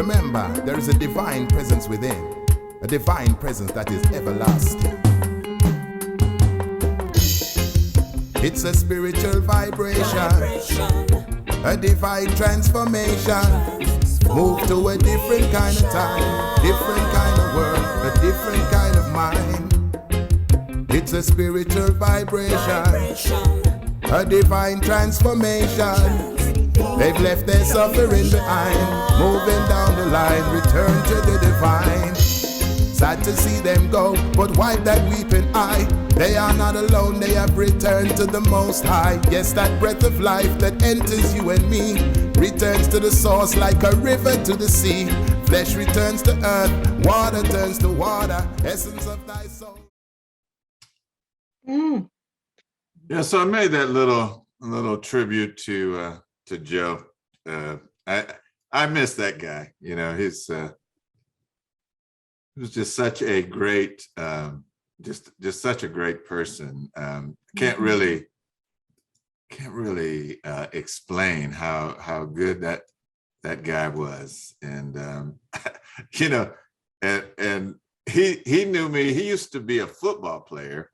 Remember, there is a divine presence within, a divine presence that is everlasting. It's a spiritual vibration, a divine transformation. Move to a different kind of time, different kind of world, a different kind of mind. It's a spiritual vibration, a divine transformation. They've left their suffering behind, moving down the line, return to the divine. Sad to see them go, but wipe that weeping eye. They are not alone, they have returned to the Most High. Yes, that breath of life that enters you and me returns to the source like a river to the sea. Flesh returns to earth, water turns to water, essence of thy soul. Yeah, so I made that little tribute to Joe. I miss that guy. You know, he was just such a great, just such a great person. Can't really explain how good that guy was, and you know, and he knew me. He used to be a football player,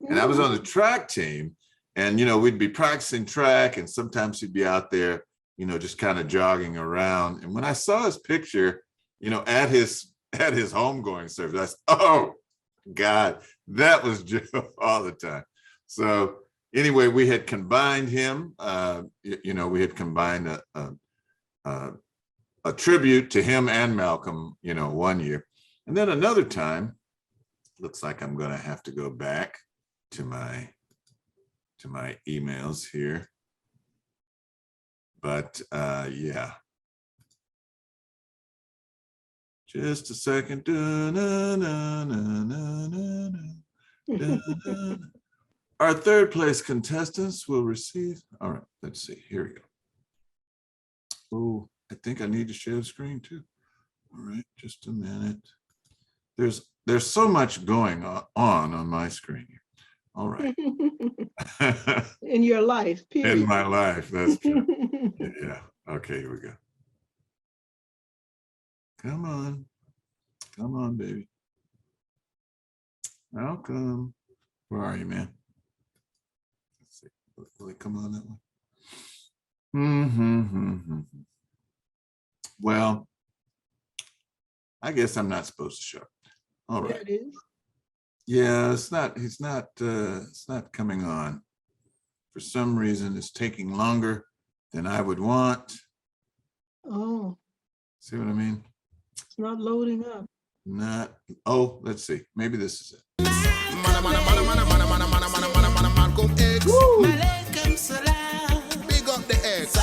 and I was on the track team, and you know, we'd be practicing track, and sometimes he'd be out there, you know, just kind of jogging around. And when I saw his picture, you know, at his homegoing service, I said, oh God, that was Joe all the time. So anyway, we had combined him, you know, we had combined a tribute to him and Malcolm, you know, one year. And then another time, looks like I'm gonna have to go back to my emails here. But yeah. Just a second. Our third place contestants will receive. All right, let's see. Here we go. Oh, I think I need to share the screen too. All right, just a minute. There's so much going on my screen here. All right. In your life, period. In my life, that's true. Yeah. Okay, here we go. Come on, baby. Malcolm, where are you, man? Let's see. Will it come on that one? Well, I guess I'm not supposed to show. All right. There it is. Yeah, it's not coming on. For some reason, it's taking longer than I would want. Oh. See what I mean? It's not loading up. Oh, let's see. Maybe this is it. Malcolm X. Woo! Big up the X.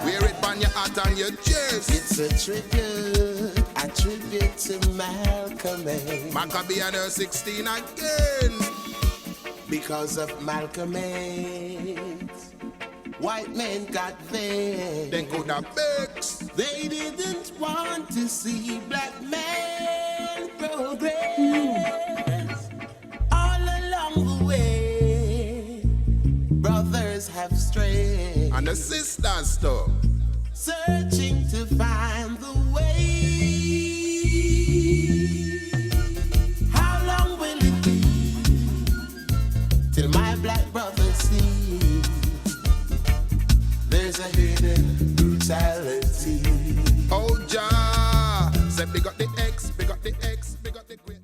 Wear it on your heart and your chest. It's a tribute to Malcolm X. Maccabee and her 16 again. Because of Malcolm X, white men got vexed. Then could have begs. They didn't want to see black men progress. All along the way, brothers have strayed. And the sisters too. Searching to find the way. How long will it be till my black brothers see there's a hidden brutality? Oh, Jah, say big up the X, big up the X, big up the great.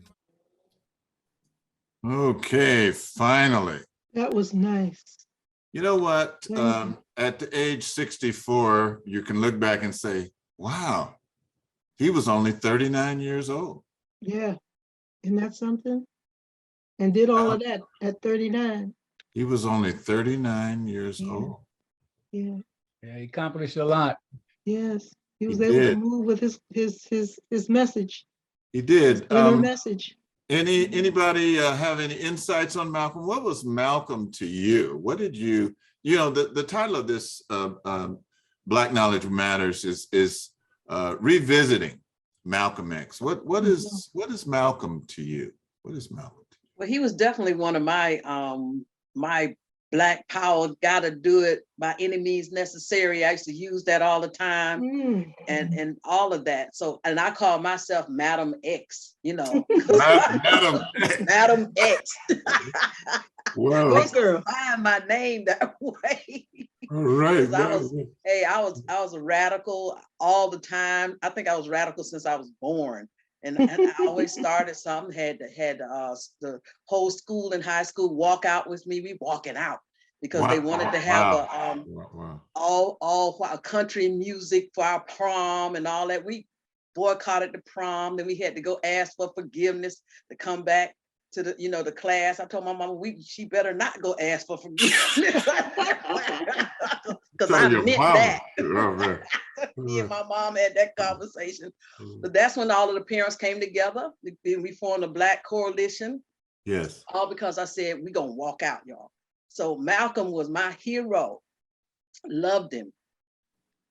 Okay, finally. That was nice. You know what? At the age 64, you can look back and say, wow, he was only 39 years old. Yeah. Isn't that something? And did all of that at 39. He was only 39 years old. Yeah. Yeah, he accomplished a lot. Yes. He was He able did. to move with his message. He did. Inner message. Anybody have any insights on Malcolm? What was Malcolm to you? What did you know, the title of this Black Knowledge Matters is revisiting Malcolm X. What is Malcolm to you? What is Malcolm to you? Well, he was definitely one of my my Black power, gotta do it by any means necessary. I used to use that all the time, and all of that. So, and I call myself Madam X, you know. Madam. Madam X. Whoa. White girl. Find my name that way. All right. I was a radical all the time. I think I was radical since I was born. And I always started something, had the whole school and high school walk out with me. We walking out because they wanted to have a country music for our prom and all that. We boycotted the prom, then we had to go ask for forgiveness to come back to the, you know, the class. I told my mama she better not go ask for forgiveness. Because I meant that. Me and my mom had that conversation. But that's when all of the parents came together. We formed a Black coalition. Yes. All because I said, we're gonna walk out, y'all. So Malcolm was my hero. Loved him.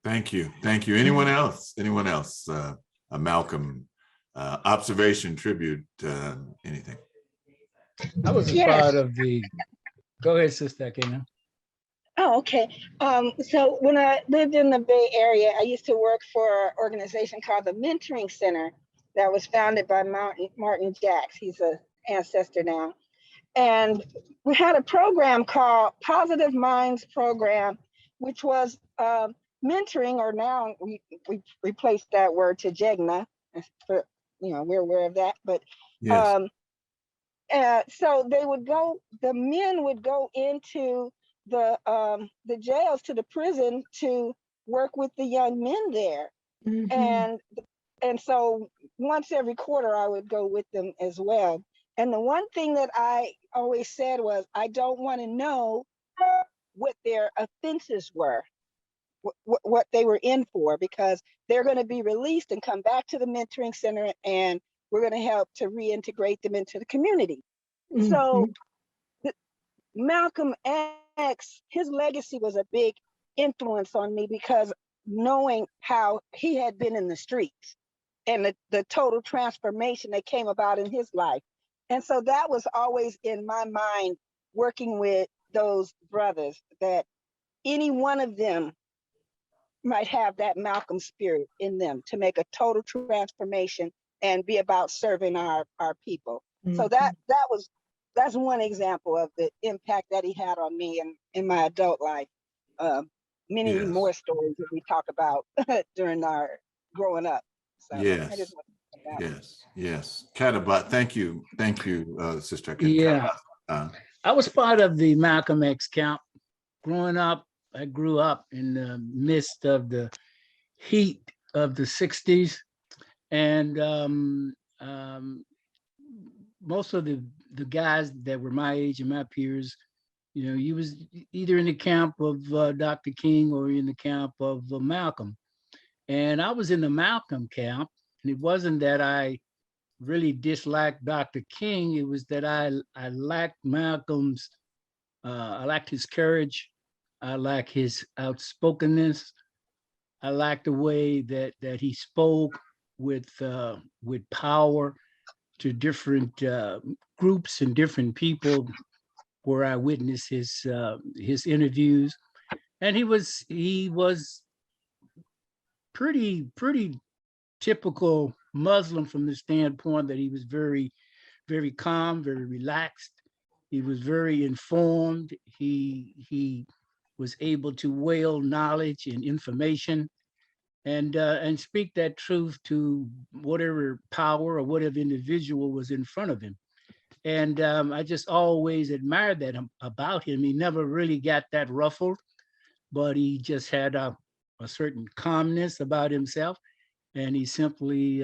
Thank you. Thank you. Anyone else? Anyone else? A Malcolm observation, tribute, anything? I was a part of the, go ahead, Sister Akina. Oh, okay. So when I lived in the Bay Area, I used to work for an organization called the Mentoring Center that was founded by Martin Jacks. He's an ancestor now. And we had a program called Positive Minds Program, which was mentoring, or now we replaced that word to JEGNA. For, you know, we're aware of that, but yes. So they would go, the men would go into the jails, to the prison, to work with the young men there. And so once every quarter I would go with them as well. And the one thing that I always said was, I don't want to know what their offenses were, what they were in for, because they're going to be released and come back to the mentoring center, and we're going to help to reintegrate them into the community. So Malcolm X, his legacy was a big influence on me, because knowing how he had been in the streets and the total transformation that came about in his life. And so that was always in my mind, working with those brothers, that any one of them might have that Malcolm spirit in them to make a total transformation and be about serving our people. So that's one example of the impact that he had on me in my adult life. Many more stories that we talk about during our growing up. So yes. Katabat, thank you, Sister. Yeah, I was part of the Malcolm X camp. Growing up, I grew up in the midst of the heat of the 60s, and most of the guys that were my age and my peers, you know, you was either in the camp of Dr. King or in the camp of Malcolm. And I was in the Malcolm camp, and it wasn't that I really disliked Dr. King. It was that I lacked Malcolm's, I lacked his courage. I lacked his outspokenness. I liked the way that he spoke with power to different groups and different people, where I witnessed his interviews, and he was pretty typical Muslim from the standpoint that he was very, very calm, very relaxed. He was very informed. He was able to wield knowledge and information, and speak that truth to whatever power or whatever individual was in front of him. And I just always admired that about him. He never really got that ruffled, but he just had a certain calmness about himself. And he simply,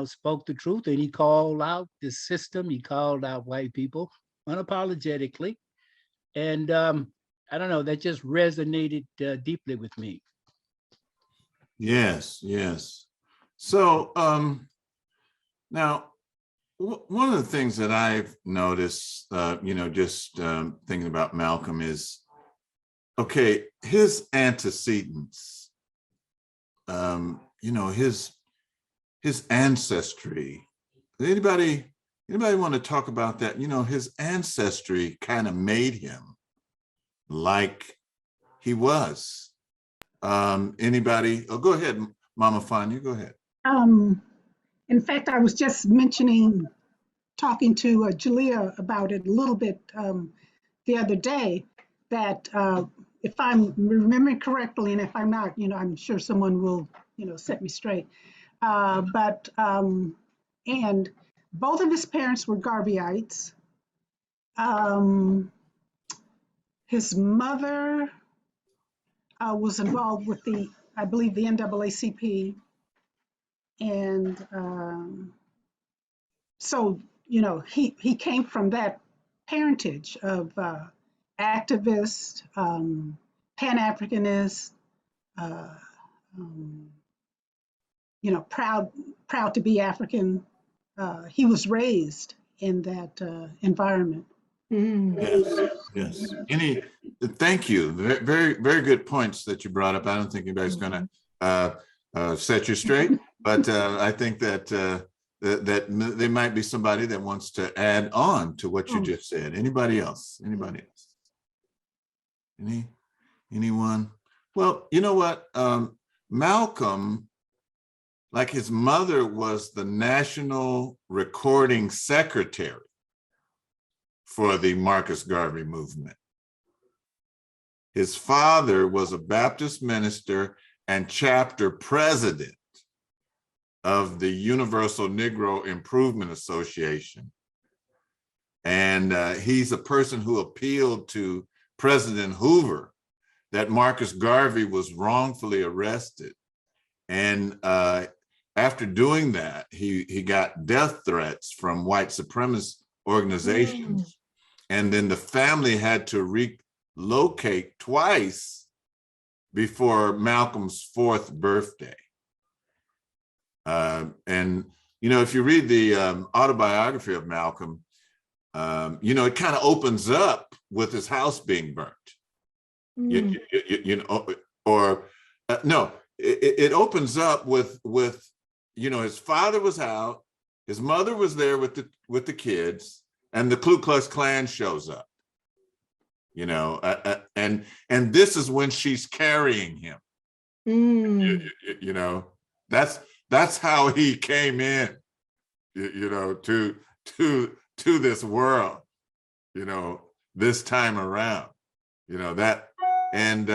spoke the truth, and he called out the system. He called out white people unapologetically. And I don't know, that just resonated deeply with me. Yes. So now, one of the things that I've noticed, just thinking about Malcolm is, okay, his antecedents, his ancestry. Anybody want to talk about that? You know, his ancestry kind of made him like he was. Anybody? Oh, go ahead, Mama Fania, go ahead. In fact, I was just talking to Julia about it a little bit the other day, that if I'm remembering correctly, and if I'm not, I'm sure someone will, set me straight. And both of his parents were Garveyites. His mother was involved with I believe, the NAACP. And so, he came from that parentage of activist, Pan-Africanist, proud to be African. He was raised in that environment. Yes. Thank you. Very, very good points that you brought up. I don't think anybody's going to set you straight, but I think that that there might be somebody that wants to add on to what you just said. Anybody else? Anybody else? Anyone? Well, you know what? Malcolm, like his mother, was the National Recording Secretary for the Marcus Garvey movement. His father was a Baptist minister and chapter president of the Universal Negro Improvement Association. And he's a person who appealed to President Hoover that Marcus Garvey was wrongfully arrested. And after doing that, he got death threats from white supremacist organizations. And then the family had to relocate twice before Malcolm's 4th birthday. And, if you read the Autobiography of Malcolm, it kind of opens up with his house being burnt. It opens up with his father was out, his mother was there with the kids, and the Ku Klux Klan shows up. And this is when she's carrying him. That's how he came in, to this world, this time around, that. And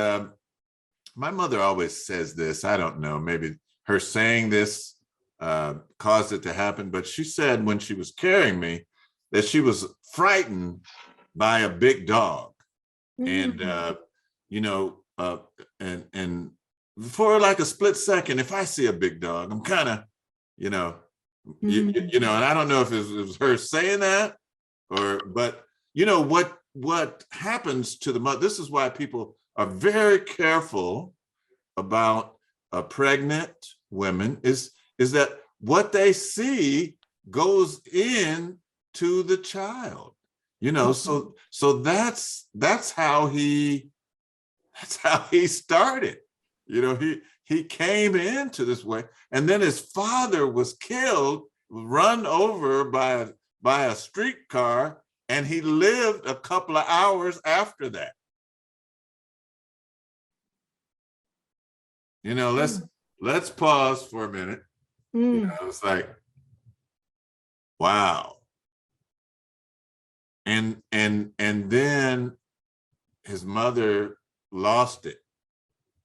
my mother always says this, I don't know, maybe her saying this caused it to happen, but she said when she was carrying me that she was frightened by a big dog. And, and for like a split second, if I see a big dog, I'm kind of, and I don't know if it was her saying that but what happens to the mother, this is why people are very careful about pregnant women, is that what they see goes in to the child, so that's how he started. He came into this way, and then his father was killed, run over by a streetcar, and he lived a couple of hours after that. Let's pause for a minute. It's like, wow. And then his mother lost it.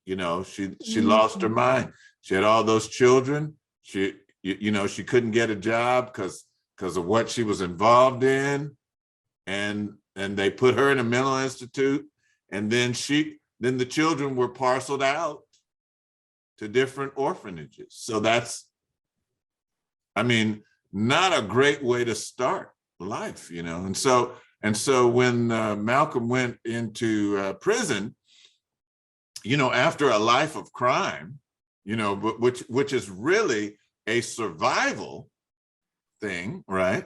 She lost her mind. She had all those children. She couldn't get a job because of what she was involved in. And they put her in a mental institute. And then the children were parceled out to different orphanages. So that's, not a great way to start life, And so when Malcolm went into prison, after a life of crime, which is really a survival thing, right?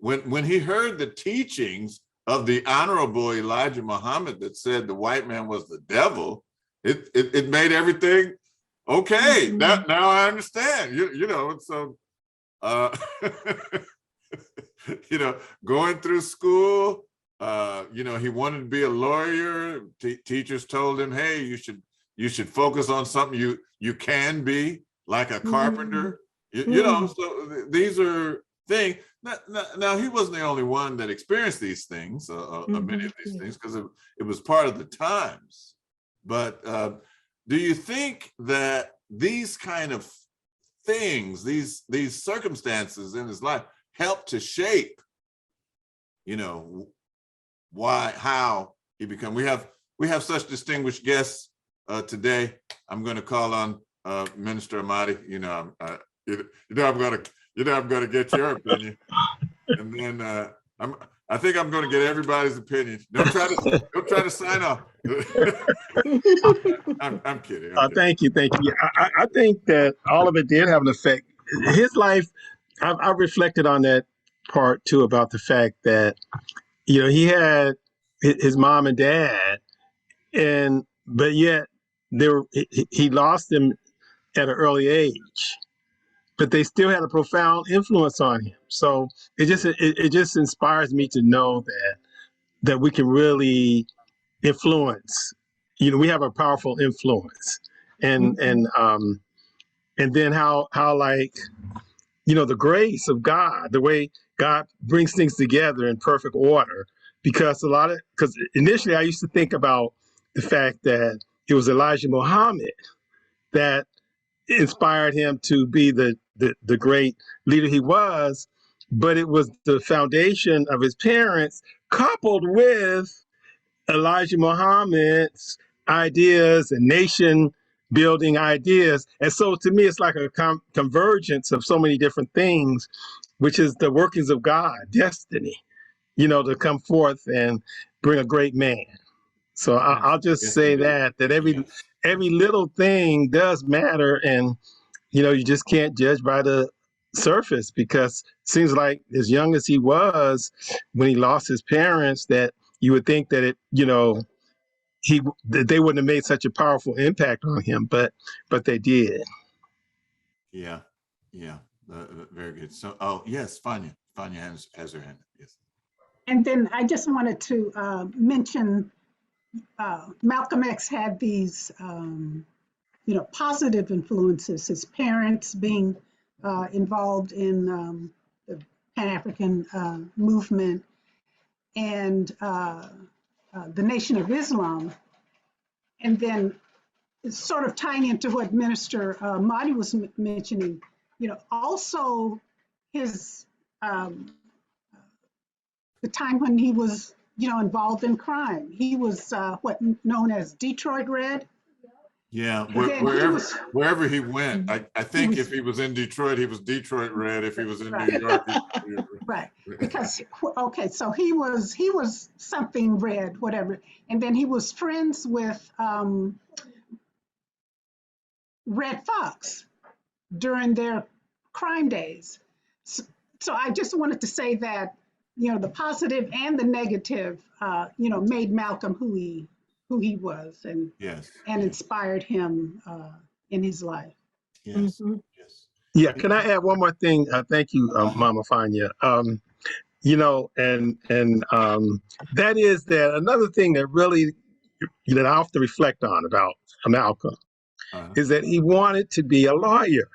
When he heard the teachings of the Honorable Elijah Muhammad that said the white man was the devil, it made everything okay. Now I understand. So going through school, you know, he wanted to be a lawyer. Teachers told him, hey, you should focus on something you can be, like a carpenter. You know, so these are things. Now, he wasn't the only one that experienced these things, many of these things, because it was part of the times. But do you think that these kind of things, these circumstances in his life helped to shape, you know, how he became? We have such distinguished guests today. I'm going to call on Minister Amadi. You know, I'm going to get your opinion, and then I think I'm going to get everybody's opinion. Don't try to sign off. I'm kidding. Thank you. I think that all of it did have an effect. His life, I've reflected on that part too, about the fact that, you know, he had his mom and dad, but yet he lost them at an early age, but they still had a profound influence on him. So it just inspires me to know that we can really influence. You know, we have a powerful influence, and then how like, you know, the grace of God, the way God brings things together in perfect order. Because initially I used to think about the fact that it was Elijah Muhammad that inspired him to be the great leader he was, but it was the foundation of his parents coupled with Elijah Muhammad's ideas and nation building ideas. And so to me, it's like a convergence of so many different things, which is the workings of God, destiny, you know, to come forth and bring a great man. So I'll just say that every little thing does matter. And, you know, you just can't judge by the surface, because it seems like as young as he was when he lost his parents, that you would think that they wouldn't have made such a powerful impact on him, but they did. Yeah. Very good. So, yes, Fania has her hand. Yes. And then I just wanted to mention Malcolm X had these, positive influences. His parents being involved in the Pan-African movement, and the Nation of Islam. And then sort of tying into what Minister Mahdi was mentioning, also his, the time when he was, involved in crime. He was known as Detroit Red. Yeah, wherever he went, I think if he was in Detroit, he was Detroit Red. If he was in New York, right. Because so he was something red, whatever, and then he was friends with Red Fox during their crime days. So I just wanted to say that the positive and the negative, made Malcolm who he was, and inspired him in his life. Yes. Yeah, can I add one more thing? Thank you, Mama Fania. That is that another thing that really that I often reflect on about Malcolm is that he wanted to be a lawyer,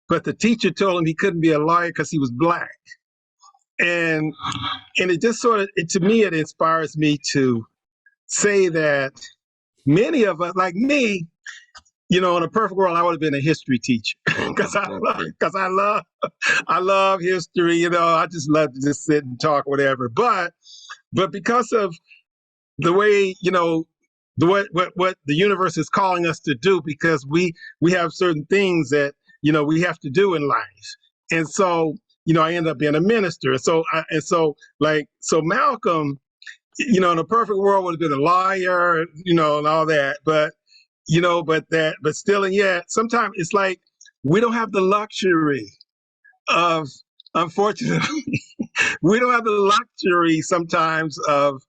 but the teacher told him he couldn't be a lawyer because he was Black. And it just sort of, to me, it inspires me to say that many of us, like me, in a perfect world, I would have been a history teacher because I love history. I just love to just sit and talk, whatever. But because of the way, what the universe is calling us to do, because we have certain things that we have to do in life, and so I ended up being a minister. So Malcolm, in a perfect world would have been a lawyer, and all that, but still, and yet sometimes it's like we don't have the luxury of, unfortunately, we don't have the luxury sometimes of,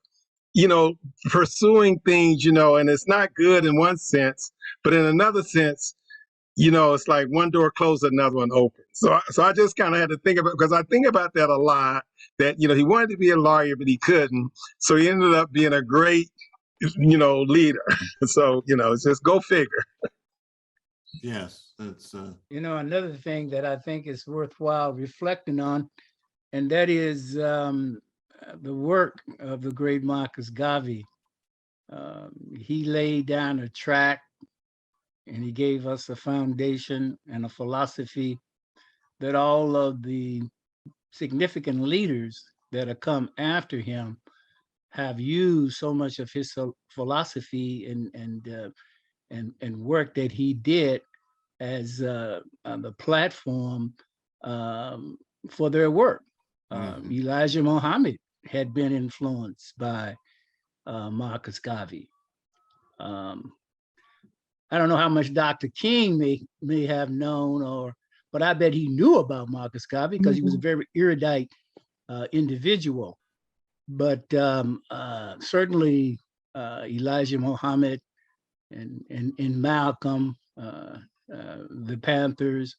pursuing things, and it's not good in one sense, but in another sense, it's like one door closed, another one open. So I just kind of had to think about, because I think about that a lot, that, he wanted to be a lawyer, but he couldn't. So he ended up being a great, leader. So, it's just go figure. Yes, that's Another thing that I think is worthwhile reflecting on, and that is the work of the great Marcus Garvey. He laid down a track and he gave us a foundation and a philosophy that all of the significant leaders that have come after him have used so much of his philosophy and work that he did as the platform for their work. Elijah Muhammad had been influenced by Marcus Garvey. I don't know how much Dr. King may have known, but I bet he knew about Marcus Garvey because he was a very erudite individual. But certainly Elijah Muhammad and Malcolm, the Panthers,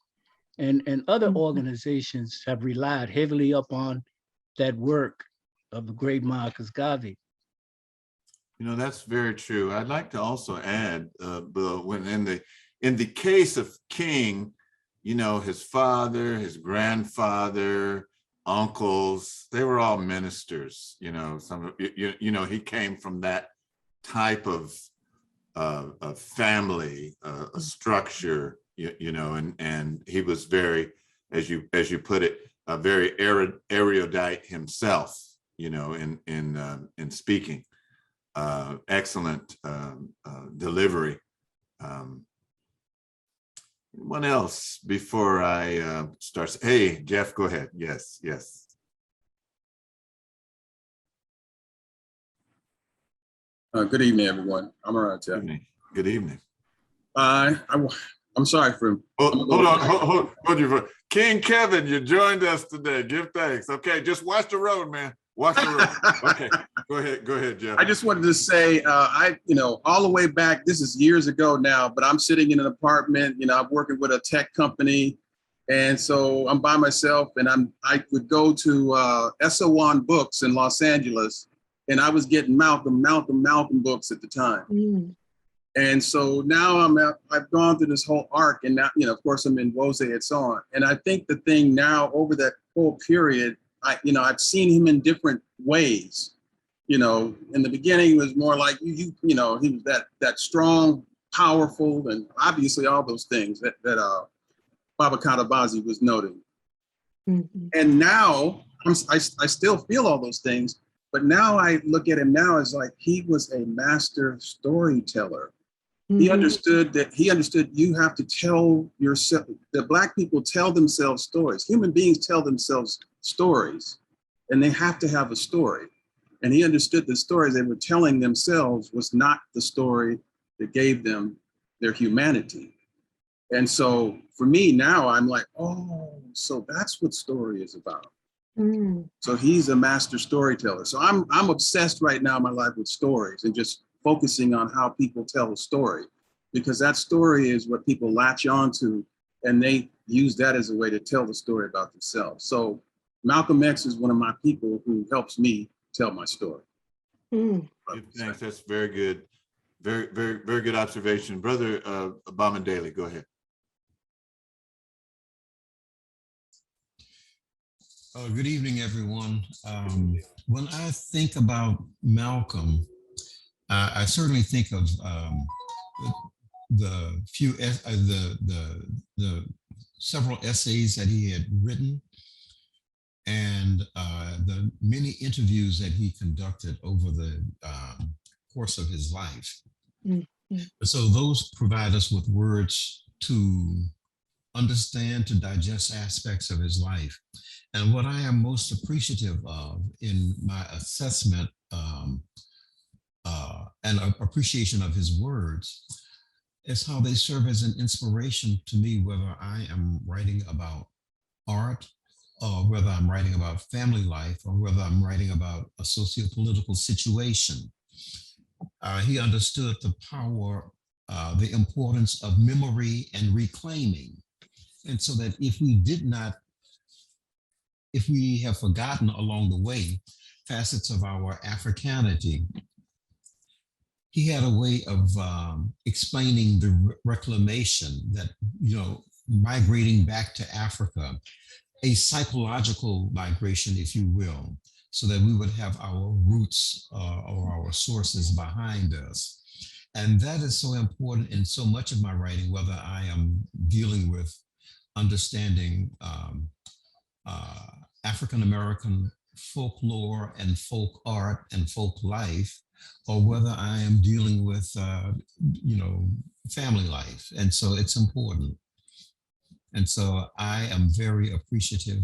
and other organizations have relied heavily upon that work of the great Marcus Garvey. That's very true. I'd like to also add, Bill, when in the case of King, his father, his grandfather, uncles, they were all ministers. He came from that type of family, a structure, and he was very, as you put it, a very erudite himself, in speaking. Excellent delivery. Anyone else before I start? Hey, Jeff, go ahead. Yes. Good evening, everyone. I'm all right, Jeff. Good evening. I'm sorry for. Hold you. King Kevin, you joined us today. Give thanks. Okay, just watch the road, man. Watch the road. Okay, go ahead, Jeff. I just wanted to say, all the way back, this is years ago now, but I'm sitting in an apartment, I'm working with a tech company. And so I'm by myself and I would go to SO1 Books in Los Angeles, and I was getting Malcolm books at the time. And so now I've gone through this whole arc, and now, of course I'm in Wose and so on. And I think the thing now over that whole period, I've seen him in different ways. In the beginning, it was more like he was that strong, powerful, and obviously all those things that Baba Katabazi was noting. And now I still feel all those things, but now I look at him now as like he was a master storyteller. He understood you have to tell yourself, that Black people tell themselves stories. Human beings tell themselves stories, and they have to have a story. And he understood the stories they were telling themselves was not the story that gave them their humanity. And so for me now, I'm like, oh, so that's what story is about. So he's a master storyteller. So I'm obsessed right now in my life with stories and just focusing on how people tell a story, because that story is what people latch on to, and they use that as a way to tell the story about themselves. So Malcolm X is one of my people who helps me tell my story. Thanks. That's very good. Very, very, very good observation. Brother Obama Daly, go ahead. Good evening, everyone. When I think about Malcolm, I certainly think of the several essays that he had written, and the many interviews that he conducted over the course of his life. So those provide us with words to understand, to digest aspects of his life. And what I am most appreciative of in my assessment and appreciation of his words is how they serve as an inspiration to me, whether I am writing about art, or whether I'm writing about family life, or whether I'm writing about a socio-political situation. He understood the power, the importance of memory and reclaiming. And so that if we did not if we have forgotten along the way facets of our Africanity, he had a way of explaining the reclamation that, migrating back to Africa, a psychological migration, if you will, so that we would have our roots or our sources behind us. And that is so important in so much of my writing, whether I am dealing with understanding African-American folklore and folk art and folk life, or whether I am dealing with, family life. And so it's important. And so I am very appreciative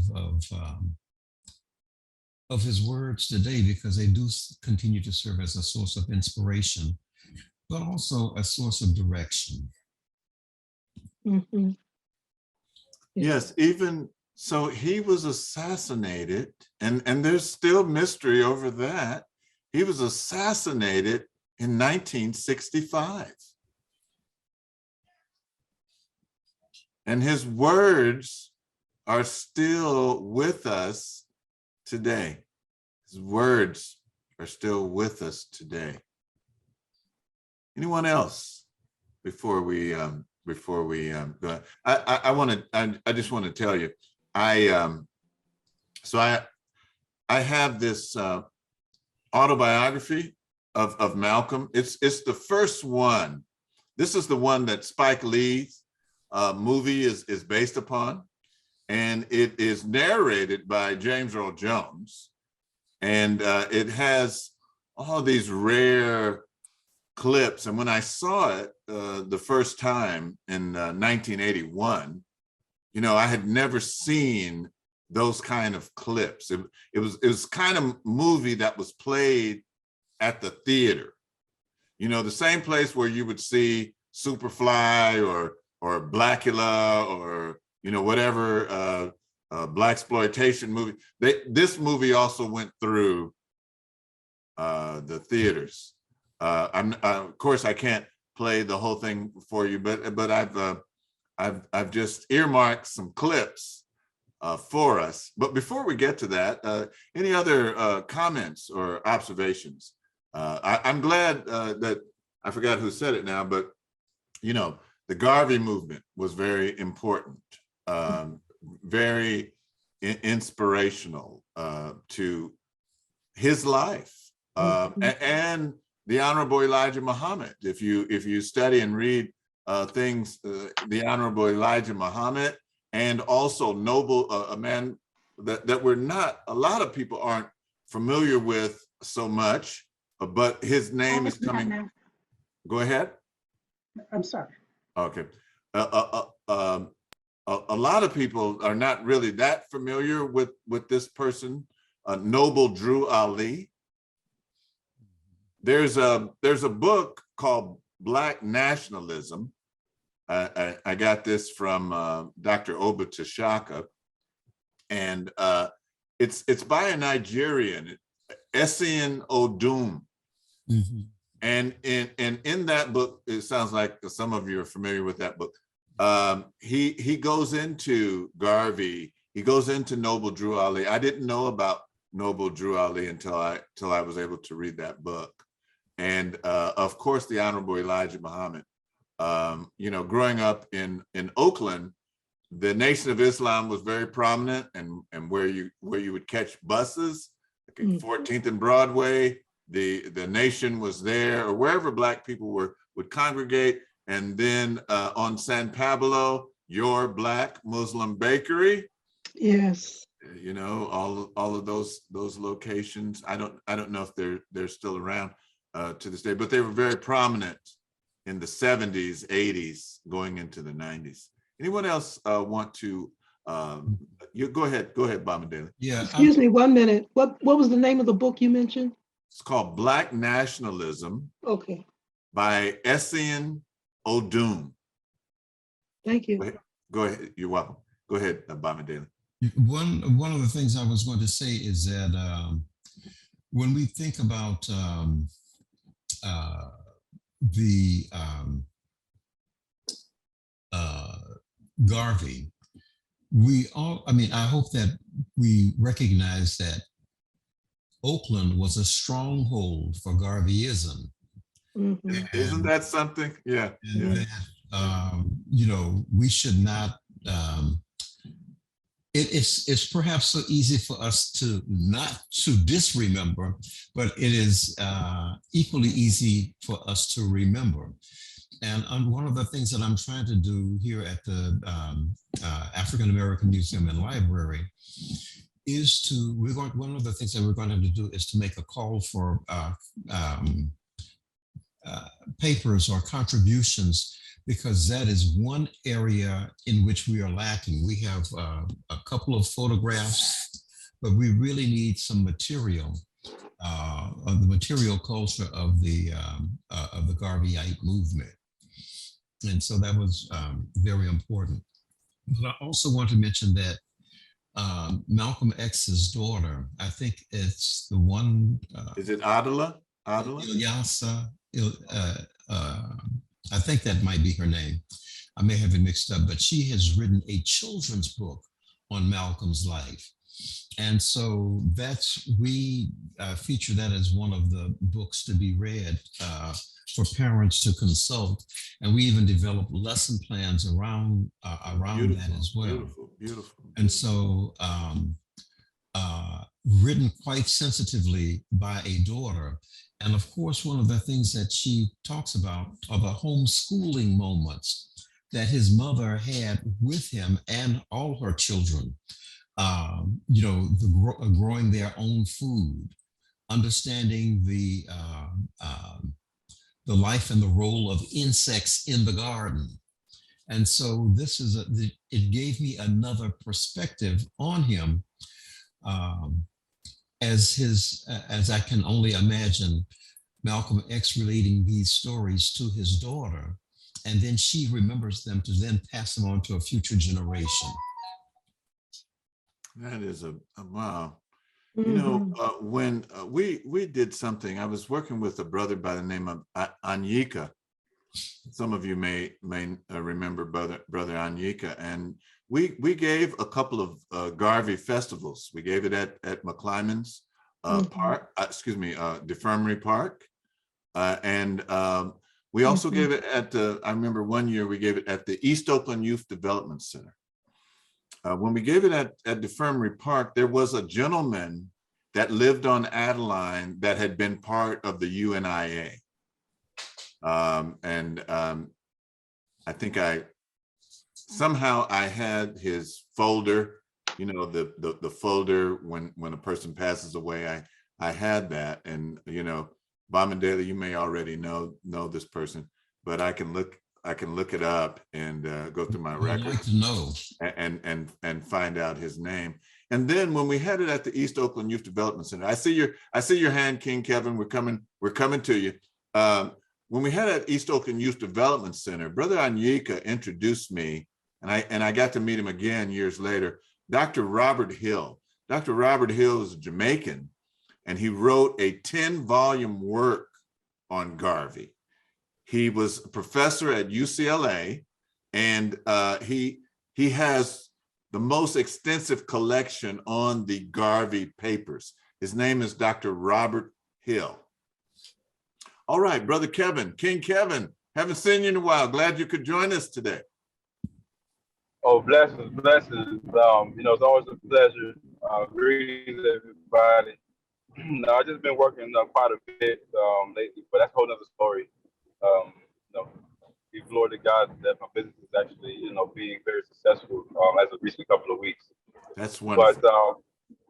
of his words today, because they do continue to serve as a source of inspiration, but also a source of direction. Mm-hmm. Yes, even so, he was assassinated, and there's still mystery over that. He was assassinated in 1965. And his words are still with us today. His words are still with us today. Anyone else before we go? I just want to tell you, I have this autobiography of Malcolm. It's the first one. This is the one that Spike Lee's movie is based upon, and it is narrated by James Earl Jones, and it has all these rare clips. And when I saw it the first time in 1981, I had never seen those kind of clips. It was kind of movie that was played at the theater, the same place where you would see Superfly or Blackula or whatever blaxploitation movie. This movie also went through the theaters. Of course, I can't play the whole thing for you, but I've just earmarked some clips for us. But before we get to that, any other comments or observations? I'm glad that I forgot who said it now, but the Garvey movement was very important, very inspirational to his life, and the Honorable Elijah Muhammad. If you study and read things, the Honorable Elijah Muhammad, and also a man that we're not, a lot of people aren't familiar with so much, but his name is coming. Go ahead. I'm sorry. Okay. A lot of people are not really that familiar with this person, Noble Drew Ali. There's a book called Black Nationalism. I got this from Dr. Oba Tashaka, and it's by a Nigerian, Essien Odum. Mm-hmm. And in that book, it sounds like some of you are familiar with that book. He goes into Garvey. He goes into Noble Drew Ali. I didn't know about Noble Drew Ali until I was able to read that book. And of course, the Honorable Elijah Muhammad. Growing up in Oakland, the Nation of Islam was very prominent, and where you would catch buses, like 14th and Broadway. The Nation was there, or wherever Black people would congregate. And then on San Pablo, your Black Muslim Bakery. Yes. All of those locations. I don't know if they're still around to this day, but they were very prominent in the 70s, 80s, going into the 90s. Anyone else want to? You go ahead, Bamadele. Yeah. Excuse me, 1 minute. What was the name of the book you mentioned? It's called Black Nationalism. Okay. By Essien Odum. Thank you. Go ahead. You're welcome. Go ahead, Bamadele. One of the things I was going to say is that when we think about Garvey, we all, I mean, I hope that we recognize that Oakland was a stronghold for Garveyism. Isn't And, that something? Yeah. and that, you know, we should not, it's perhaps so easy for us to not to disremember, but it is equally easy for us to remember. And one of the things that I'm trying to do here at the African American Museum and Library is to, one of the things that we're going to have to do is to make a call for papers or contributions, because that is one area in which we are lacking. We have a couple of photographs, but we really need some material of the material culture of the Garveyite movement. And so that was very important. But I also want to mention that Malcolm X's daughter, I think it's the one. Is it Adela? Adela? Ilyasa, I think that might be her name. I may have it mixed up, but she has written a children's book on Malcolm's life. And so we feature that as one of the books to be read for parents to consult. And we even develop lesson plans around that as well. Beautiful, beautiful. And so written quite sensitively by a daughter. And of course, one of the things that she talks about are the homeschooling moments that his mother had with him and all her children. You know, growing their own food, understanding the life and the role of insects in the garden. And so this is it gave me another perspective on him, as I can only imagine Malcolm X relating these stories to his daughter, and then she remembers them to then pass them on to a future generation. That is a wow. You know, when we did something, I was working with a brother by the name of Anyika. Some of you may remember brother Anyika, and we gave a couple of Garvey festivals. We gave it at McClymonds Park, DeFermery Park, and we also gave it at I remember one year we gave it at the East Oakland Youth Development Center. When we gave it at DeFermery Park, there was a gentleman that lived on Adeline that had been part of the UNIA. I think somehow I had his folder, you know, the folder when a person passes away, I had that. And, you know, Bamandela, you may already know this person, but I can look it up and go through my records. I'd like to know. And find out his name. And then when we had it at the East Oakland Youth Development Center, I see your hand, King Kevin. We're coming to you. When we had it at East Oakland Youth Development Center, Brother Anyika introduced me, and I got to meet him again years later. Dr. Robert Hill. Dr. Robert Hill is a Jamaican, and he wrote a 10-volume work on Garvey. He was a professor at UCLA, and he has the most extensive collection on the Garvey papers. His name is Dr. Robert Hill. All right, Brother Kevin, King Kevin, haven't seen you in a while. Glad you could join us today. Oh, blessings. You know, it's always a pleasure. Greetings, everybody. No, I've just been working quite a bit lately, but that's a whole nother story. You know, give glory to God that my business is actually, you know, being very successful as of recent couple of weeks. That's wonderful. But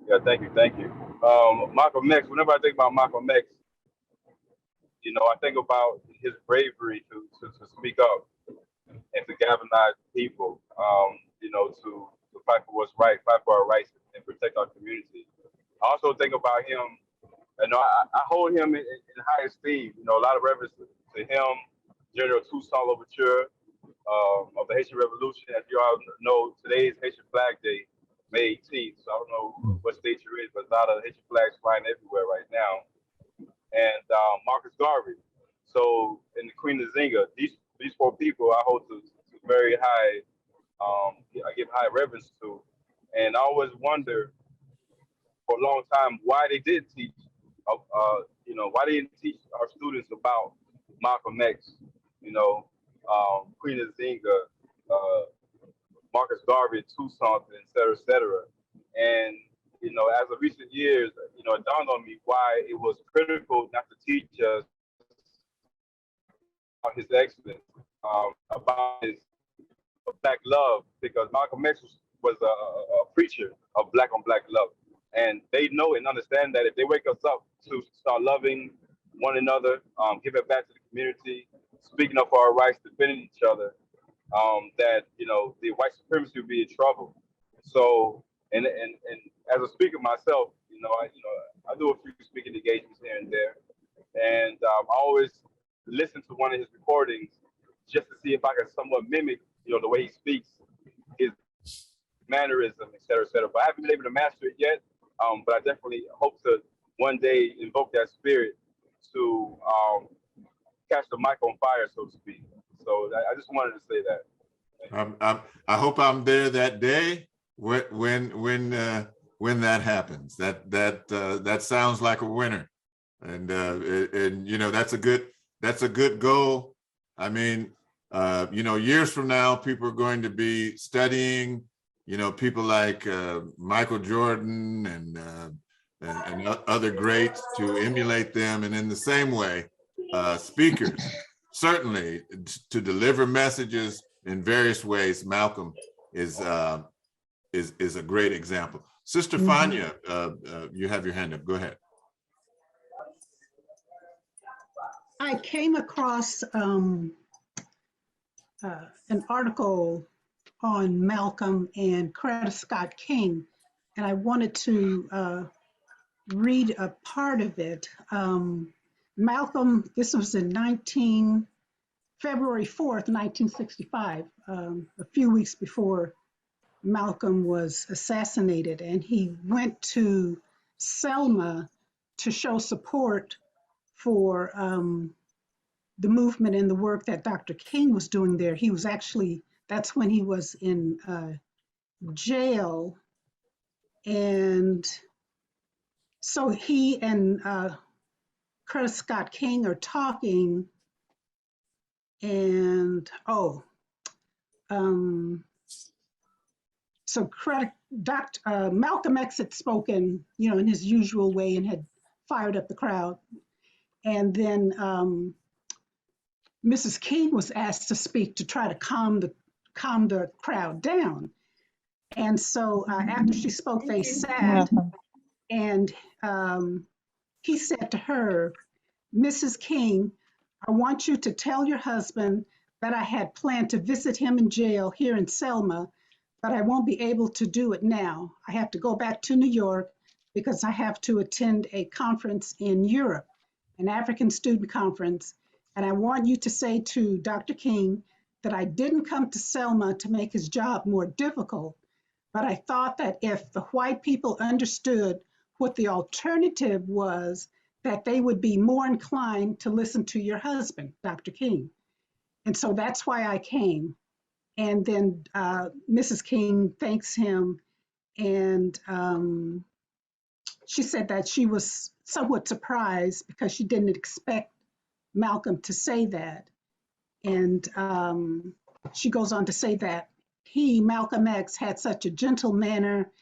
yeah, thank you. Malcolm X. Whenever I think about Malcolm X, you know, I think about his bravery to speak up and to galvanize people. You know, to fight for what's right, fight for our rights, and protect our community. I also think about him. You know, I hold him in high esteem. You know, a lot of reverence to him. General Toussaint Louverture of the Haitian Revolution. As you all know, today is Haitian Flag Day, May 18th. So I don't know what state you're in, but a lot of Haitian flags flying everywhere right now. And Marcus Garvey. So, and the Queen Nzinga. These four people I hold to very high I give high reverence to. And I always wonder for a long time why they did teach, why they didn't teach our students about Malcolm X, Queen Nzinga, Marcus Garvey, Toussaint, et cetera. And, as of recent years, it dawned on me why it was critical not to teach us about his excellence, about his Black love, because Malcolm X was a preacher of Black on Black love. And they know and understand that if they wake us up to start loving one another, giving back to the community, speaking up for our rights, defending each other, that the white supremacy would be in trouble. So, and as a speaker myself, I do a few speaking engagements here and there, and I always listen to one of his recordings just to see if I can somewhat mimic, the way he speaks, his mannerism, et cetera, But I haven't been able to master it yet. But I definitely hope to one day invoke that spirit to catch the mic on fire, so to speak. So I just wanted to say that. I hope I'm there that day when that happens. That sounds like a winner, and that's a good goal. I mean, years from now, people are going to be studying, people like Michael Jordan and other greats to emulate them, and in the same way, speakers certainly to deliver messages in various ways. Malcolm is a great example. Sister Fania, you have your hand up. Go ahead. I came across an article on Malcolm and Coretta Scott King, and I wanted to read a part of it. Malcolm, this was in February 4th, 1965, a few weeks before Malcolm was assassinated, and he went to Selma to show support for the movement and the work that Dr. King was doing there. He was actually, that's when he was in jail. And so he and Curtis Scott King are talking, and so Malcolm X had spoken, in his usual way and had fired up the crowd. And then Mrs. King was asked to speak to try to calm the crowd down. And so after she spoke, they sat, and he said to her, "Mrs. King, I want you to tell your husband that I had planned to visit him in jail here in Selma, but I won't be able to do it now. I have to go back to New York because I have to attend a conference in Europe, an African student conference. And I want you to say to Dr. King that I didn't come to Selma to make his job more difficult, but I thought that if the white people understood what the alternative was, that they would be more inclined to listen to your husband, Dr. King. And so that's why I came." And then Mrs. King thanks him, and she said that she was somewhat surprised because she didn't expect Malcolm to say that. And she goes on to say that Malcolm X, had such a gentle manner,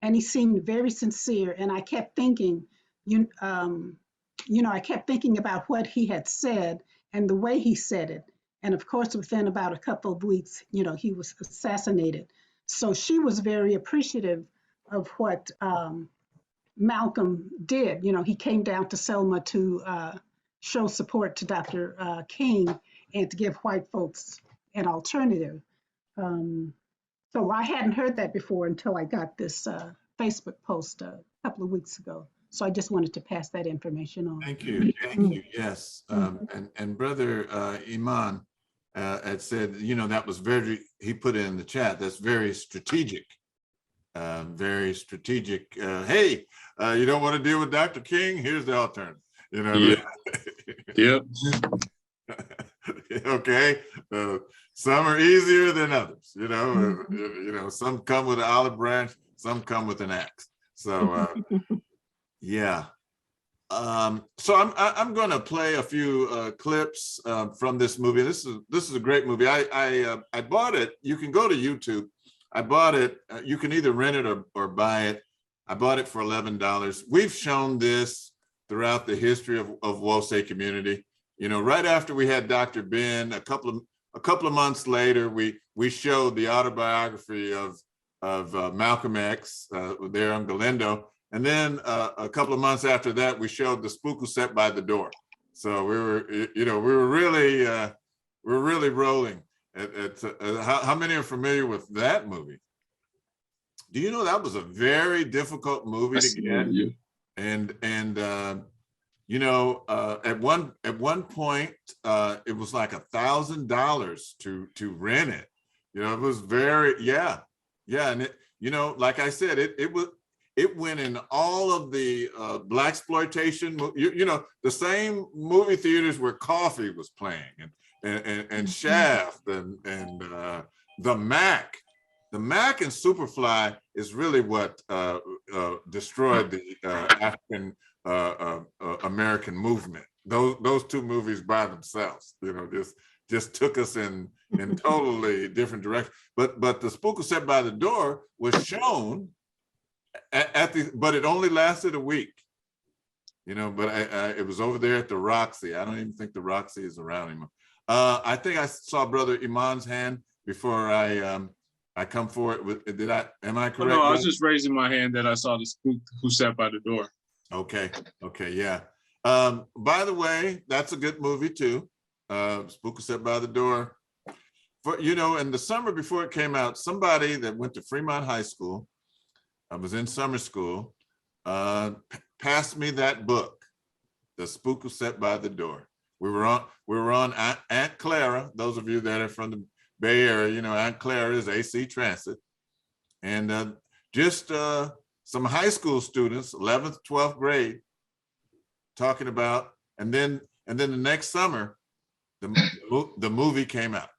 and he seemed very sincere. And I kept thinking, I kept thinking about what he had said and the way he said it. And of course, within about a couple of weeks, he was assassinated. So she was very appreciative of what Malcolm did. He came down to Selma to show support to Dr. King and to give white folks an alternative. So I hadn't heard that before until I got this Facebook post a couple of weeks ago. So I just wanted to pass that information on. Thank you. Yes. And Brother Iman had said, that was he put it in the chat, that's very strategic. Very strategic. Hey, you don't want to deal with Dr. King? Here's the alternative. Yep. Okay. Some are easier than others. you know, some come with an olive branch, some come with an axe. So yeah. So I'm going to play a few clips from this movie. This is a great movie. I bought it. You can go to YouTube. I bought it. You can either rent it or buy it. I bought it for $11. We've shown this throughout the history of Wosay community. You know, right after we had Dr. Ben, a couple of months later, we showed the autobiography of Malcolm X there in Galindo. And then a couple of months after that, we showed the spook who sat by the door. So we were really rolling. How many are familiar with that movie? Do you know that was a very difficult movie to get? Yeah. And you know, at one point, it was like $1,000 to rent it. You know, it was yeah. And it, you know, like I said, it went in all of the blaxploitation, you know, the same movie theaters where Coffee was playing, and Shaft and the Mac. The Mac and Superfly is really what destroyed the African American movement. Those two movies by themselves, you know, just took us in totally different direction. But the Spook Who Sat by the Door was shown but it only lasted a week, you know. But it was over there at the Roxy. I don't even think the Roxy is around anymore. I think I saw Brother Iman's hand before I come forward with. Am I correct? Oh, no, I was just raising my hand that I saw the Spook Who Sat by the Door. Okay, yeah. By the way, that's a good movie too. Spook Who Sat by the Door. For, you know, in the summer before it came out, somebody that went to Fremont High School, I was in summer school, passed me that book, The Spook Who Sat by the Door. We were on Aunt Clara. Those of you that are from the Bay Area, you know, Aunt Clara is AC Transit. And just some high school students, 11th, 12th grade, talking about, and then the next summer, the movie came out.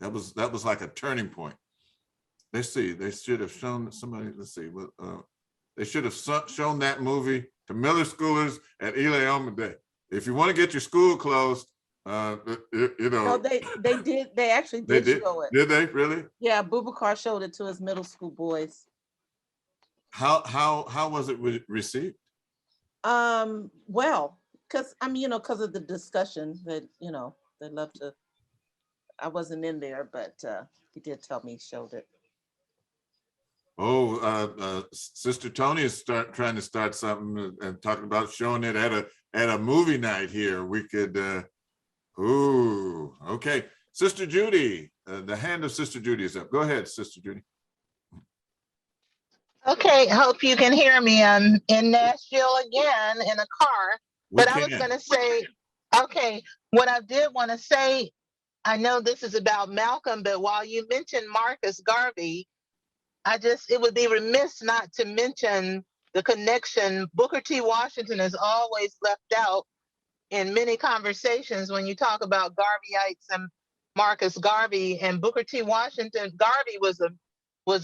That was like a turning point. Let's see, they should have shown somebody, let's see, they should have shown that movie to middle schoolers at Ile Day. If you want to get your school closed, you know. No, they did, they actually did show it. Did they really? Yeah, Boubacar showed it to his middle school boys. How was it received? Well, because I mean, you know, because of the discussion that, you know, they love to, I wasn't in there, but he did tell me he showed it. Oh, Sister Tony is trying to start something and talking about showing it at a movie night here. We could, ooh, okay. Sister Judy, the hand of Sister Judy is up. Go ahead, Sister Judy. Okay, hope you can hear me. I'm in Nashville again in a car, but I was going to say, okay, what I did want to say, I know this is about Malcolm, but while you mentioned Marcus Garvey, it would be remiss not to mention the connection. Booker T. Washington is always left out in many conversations when you talk about Garveyites and Marcus Garvey. And Booker T. Washington, Garvey was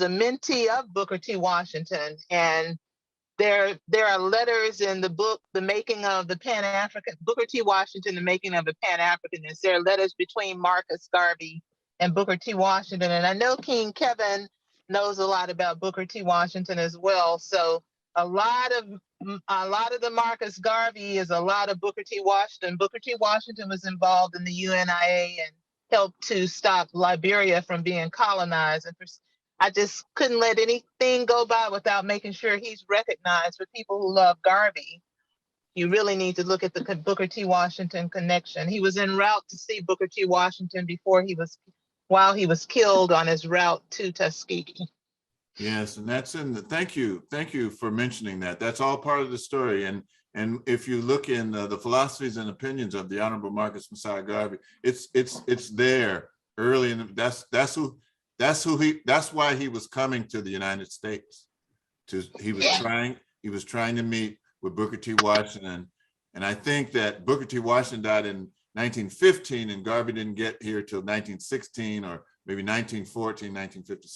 a mentee of Booker T. Washington. And there are letters in the book, The Making of the Pan-African, Booker T. Washington, The Making of the Pan-Africanist. There are letters between Marcus Garvey and Booker T. Washington. And I know King Kevin knows a lot about Booker T. Washington as well. So a lot of the Marcus Garvey is a lot of Booker T. Washington. Booker T. Washington was involved in the UNIA and helped to stop Liberia from being colonized. And I just couldn't let anything go by without making sure he's recognized. For people who love Garvey, you really need to look at the Booker T. Washington connection. He was en route to see Booker T. Washington while he was killed on his route to Tuskegee. Yes, and that's in the, thank you for mentioning that. That's all part of the story. And if you look in the philosophies and opinions of the Honorable Marcus Messiah Garvey, it's there early in that's why he was coming to the United States. He was trying to meet with Booker T. Washington. And I think that Booker T. Washington died in 1915 and Garvey didn't get here till 1916 or maybe 1914, 1950,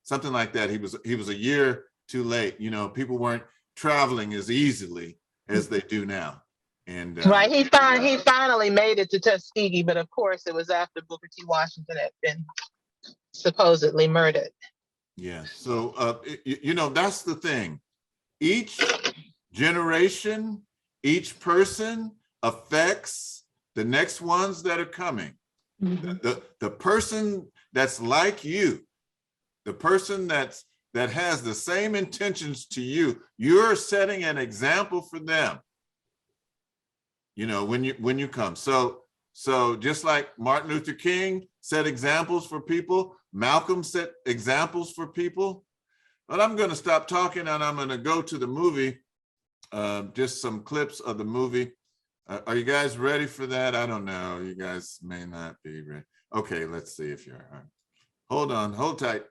something like that. He was a year too late. You know, people weren't traveling as easily as they do now. And right, he finally made it to Tuskegee, but of course it was after Booker T. Washington had been supposedly murdered. Yeah, so you know, that's the thing. Each generation, each person affects the next ones that are coming. The person that's like you, the person that has the same intentions to you, you're setting an example for them. You know, when you come. So just like Martin Luther King set examples for people, Malcolm set examples for people. But I'm going to stop talking and I'm going to go to the movie. Just some clips of the movie. Are you guys ready for that? I don't know. You guys may not be ready. Okay, let's see if you're all right. Hold on, hold tight.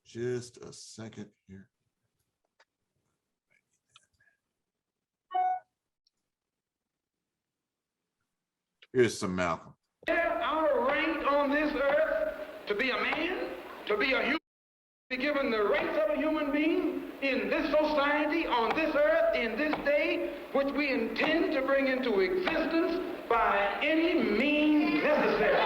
Just a second here. Here's some Malcolm. Our rank on this earth to be a man, to be a human, be given the rights of a human being in this society, on this earth, in this day, which we intend to bring into existence by any means necessary.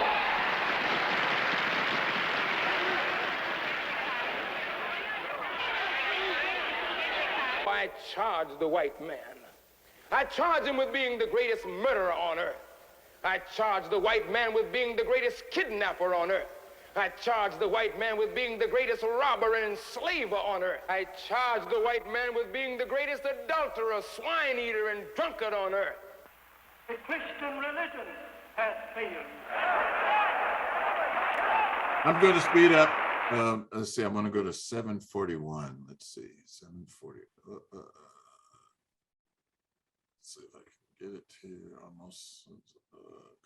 I charge the white man. I charge him with being the greatest murderer on earth. I charge the white man with being the greatest kidnapper on earth. I charge the white man with being the greatest robber and enslaver on earth. I charge the white man with being the greatest adulterer, swine eater, and drunkard on earth. The Christian religion has failed. I'm going to speed up. Let's see, I'm going to go to 741. Let's see, 740. Let's see if I can get it here almost.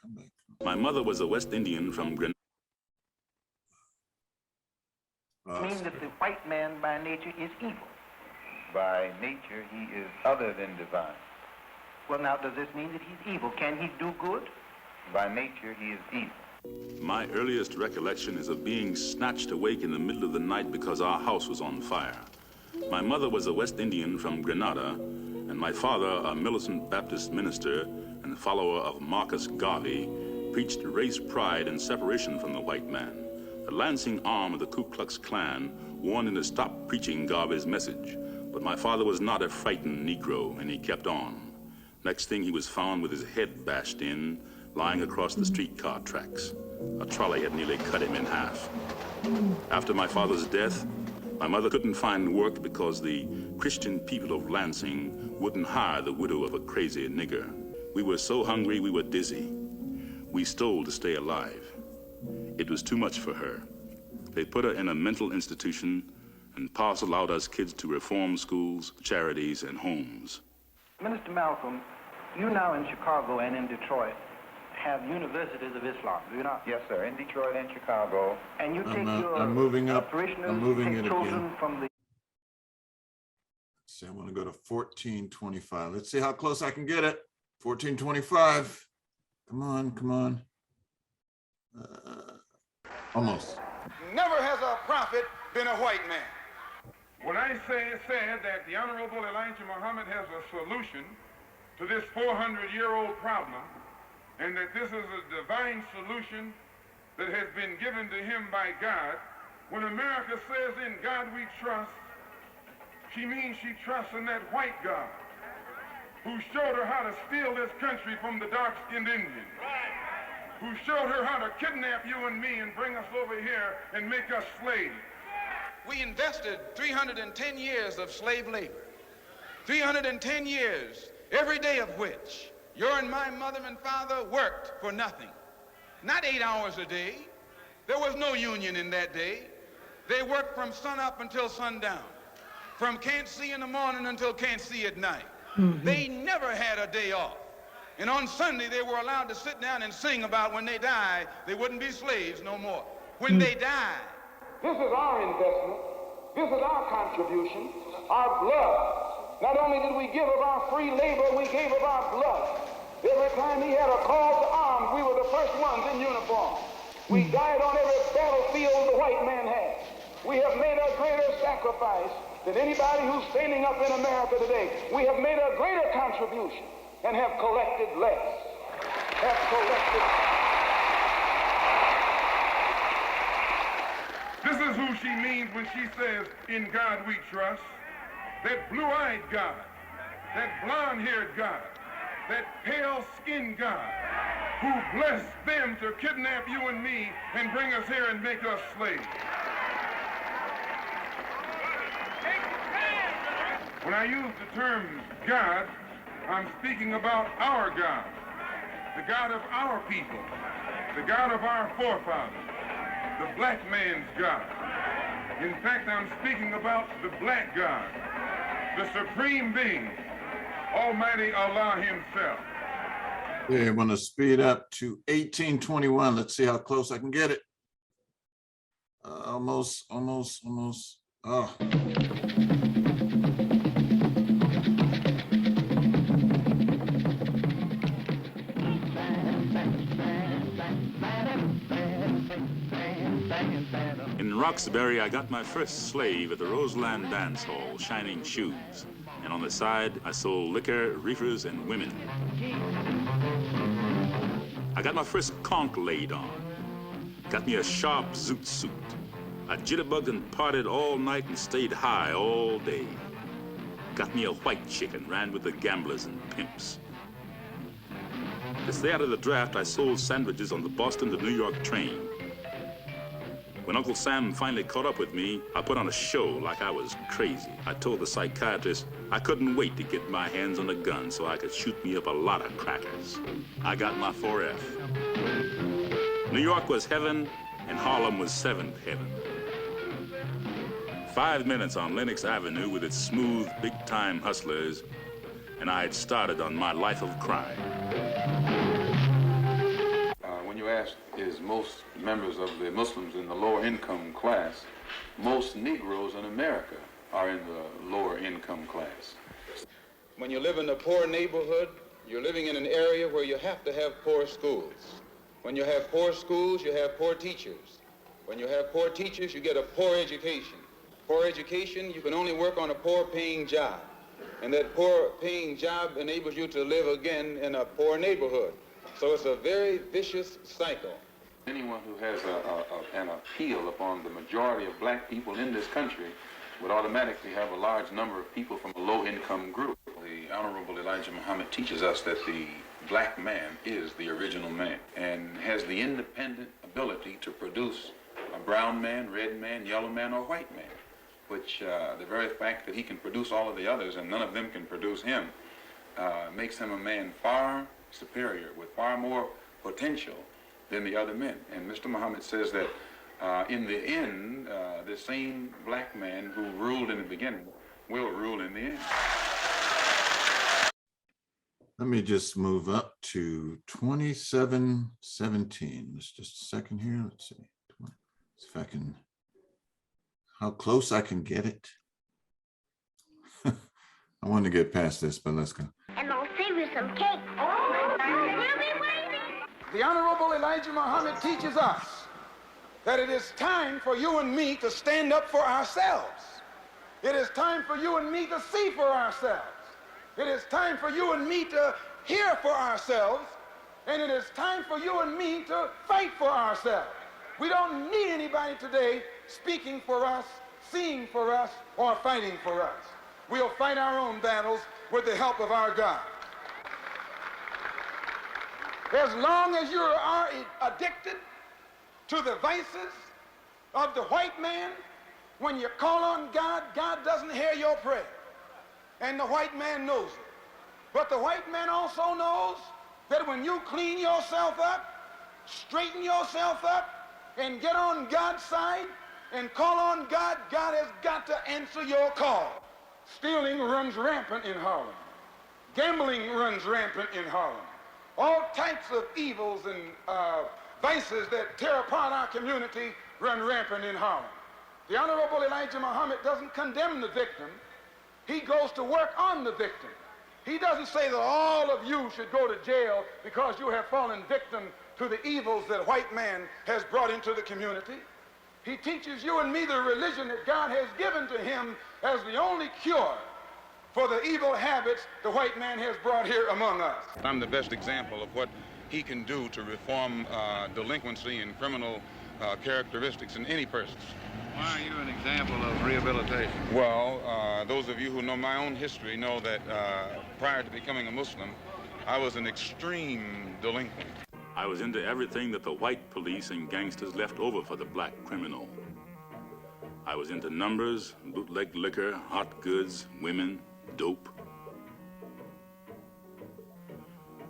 Come back. My mother was a West Indian from Grenada. Mean that the white man by nature is evil. By nature, he is other than divine. Well, now, does this mean that he's evil? Can he do good? By nature, he is evil. My earliest recollection is of being snatched awake in the middle of the night because our house was on fire. My mother was a West Indian from Grenada, and my father, a militant Baptist minister and follower of Marcus Garvey, preached race pride and separation from the white man. The Lansing arm of the Ku Klux Klan warned him to stop preaching Garvey's message, but my father was not a frightened Negro, and he kept on. Next thing, he was found with his head bashed in, lying across the streetcar tracks. A trolley had nearly cut him in half. After my father's death, my mother couldn't find work because the Christian people of Lansing wouldn't hire the widow of a crazy nigger. We were so hungry we were dizzy. We stole to stay alive. It was too much for her. They put her in a mental institution and parceled out us kids to reform schools, charities, and homes. Minister Malcolm, you now in Chicago and in Detroit have universities of Islam, do you not? Yes, sir, in Detroit and Chicago. And you take I'm moving up. parishioners, I'm moving take it children again. from the... Let's see, I want to go to 1425. Let's see how close I can get it. 1425. Come on, come on. Almost. Never has a prophet been a white man. When I said that the Honorable Elijah Muhammad has a solution to this 400-year-old problem, and that this is a divine solution that has been given to him by God, when America says in God we trust, she means she trusts in that white God who showed her how to steal this country from the dark-skinned Indians, who showed her how to kidnap you and me and bring us over here and make us slaves. We invested 310 years of slave labor, 310 years, every day of which your and my mother and father worked for nothing. Not 8 hours a day. There was no union in that day. They worked from sun up until sundown, from can't see in the morning until can't see at night. They never had a day off. And on Sunday, they were allowed to sit down and sing about when they die, they wouldn't be slaves no more. When they die. This is our investment. This is our contribution, our blood. Not only did we give of our free labor, we gave of our blood. Every time he had a call to arms, we were the first ones in uniform. We died on every battlefield the white man had. We have made a greater sacrifice than anybody who's standing up in America today. We have made a greater contribution and have collected less. This is who she means when she says, "In God we trust." That blue-eyed God, that blonde-haired God, that pale-skinned God who blessed them to kidnap you and me and bring us here and make us slaves. When I use the term God, I'm speaking about our God, the God of our people, the God of our forefathers, the black man's God. In fact, I'm speaking about the black God, the supreme being, Almighty Allah himself. Yeah, I'm gonna speed up to 1821. Let's see how close I can get it. Almost. Oh. In Roxbury, I got my first slave at the Roseland Dance Hall, Shining Shoes. And on the side, I sold liquor, reefers, and women. I got my first conch laid on. Got me a sharp zoot suit. I jitterbugged and partied all night and stayed high all day. Got me a white chick and ran with the gamblers and pimps. To stay out of the draft, I sold sandwiches on the Boston to New York train. When Uncle Sam finally caught up with me, I put on a show like I was crazy. I told the psychiatrist I couldn't wait to get my hands on a gun so I could shoot me up a lot of crackers. I got my 4F. New York was heaven, and Harlem was seventh heaven. 5 minutes on Lenox Avenue with its smooth, big-time hustlers, and I had started on my life of crime. When you ask, is most members of the Muslims in the lower income class, most Negroes in America are in the lower income class. When you live in a poor neighborhood, you're living in an area where you have to have poor schools. When you have poor schools, you have poor teachers. When you have poor teachers, you get a poor education. Poor education, you can only work on a poor-paying job. And that poor-paying job enables you to live again in a poor neighborhood. So it's a very vicious cycle. Anyone who has an appeal upon the majority of black people in this country would automatically have a large number of people from a low-income group. The Honorable Elijah Muhammad teaches us that the black man is the original man and has the independent ability to produce a brown man, red man, yellow man, or white man, which the very fact that he can produce all of the others and none of them can produce him makes him a man far superior with far more potential than the other men. And Mr. Muhammad says that in the end, the same black man who ruled in the beginning will rule in the end. Let me just move up to 2717. Let's just a second here. Let's see. See if I can, how close I can get it. I want to get past this, but let's go. And I'll save you some cake. Oh, we'll be waiting. The Honorable Elijah Muhammad teaches us that it is time for you and me to stand up for ourselves. It is time for you and me to see for ourselves. It is time for you and me to hear for ourselves. And it is time for you and me to fight for ourselves. We don't need anybody today speaking for us, seeing for us, or fighting for us. We'll fight our own battles with the help of our God. As long as you are addicted to the vices of the white man, when you call on God, God doesn't hear your prayer. And the white man knows it. But the white man also knows that when you clean yourself up, straighten yourself up, and get on God's side and call on God, God has got to answer your call. Stealing runs rampant in Harlem. Gambling runs rampant in Harlem. All types of evils and vices that tear apart our community run rampant in Harlem. The Honorable Elijah Muhammad doesn't condemn the victim. He goes to work on the victim. He doesn't say that all of you should go to jail because you have fallen victim to the evils that white man has brought into the community. He teaches you and me the religion that God has given to him as the only cure for the evil habits the white man has brought here among us. I'm the best example of what he can do to reform delinquency and criminal characteristics in any person. Why are you an example of rehabilitation? Well, those of you who know my own history know that prior to becoming a Muslim, I was an extreme delinquent. I was into everything that the white police and gangsters left over for the black criminal. I was into numbers, bootleg liquor, hot goods, women, dope.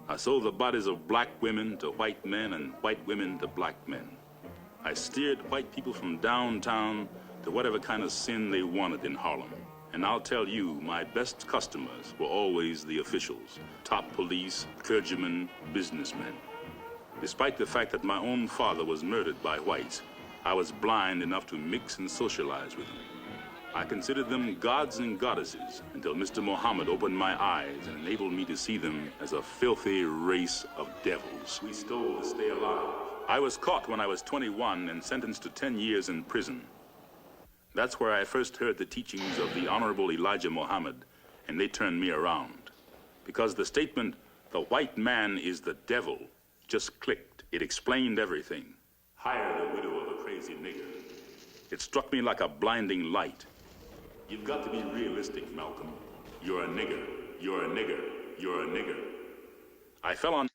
I sold the bodies of black women to white men and white women to black men. I steered white people from downtown to whatever kind of sin they wanted in Harlem. And I'll tell you, my best customers were always the officials, top police, clergymen, businessmen. Despite the fact that my own father was murdered by whites, I was blind enough to mix and socialize with them. I considered them gods and goddesses until Mr. Muhammad opened my eyes and enabled me to see them as a filthy race of devils. We stole to stay alive. I was caught when I was 21 and sentenced to 10 years in prison. That's where I first heard the teachings of the Honorable Elijah Muhammad, and they turned me around. Because the statement, "the white man is the devil," just clicked. It explained everything. Hire the widow of a crazy nigger. It struck me like a blinding light. You've got to be realistic, Malcolm. You're a nigger. You're a nigger. You're a nigger. I fell on...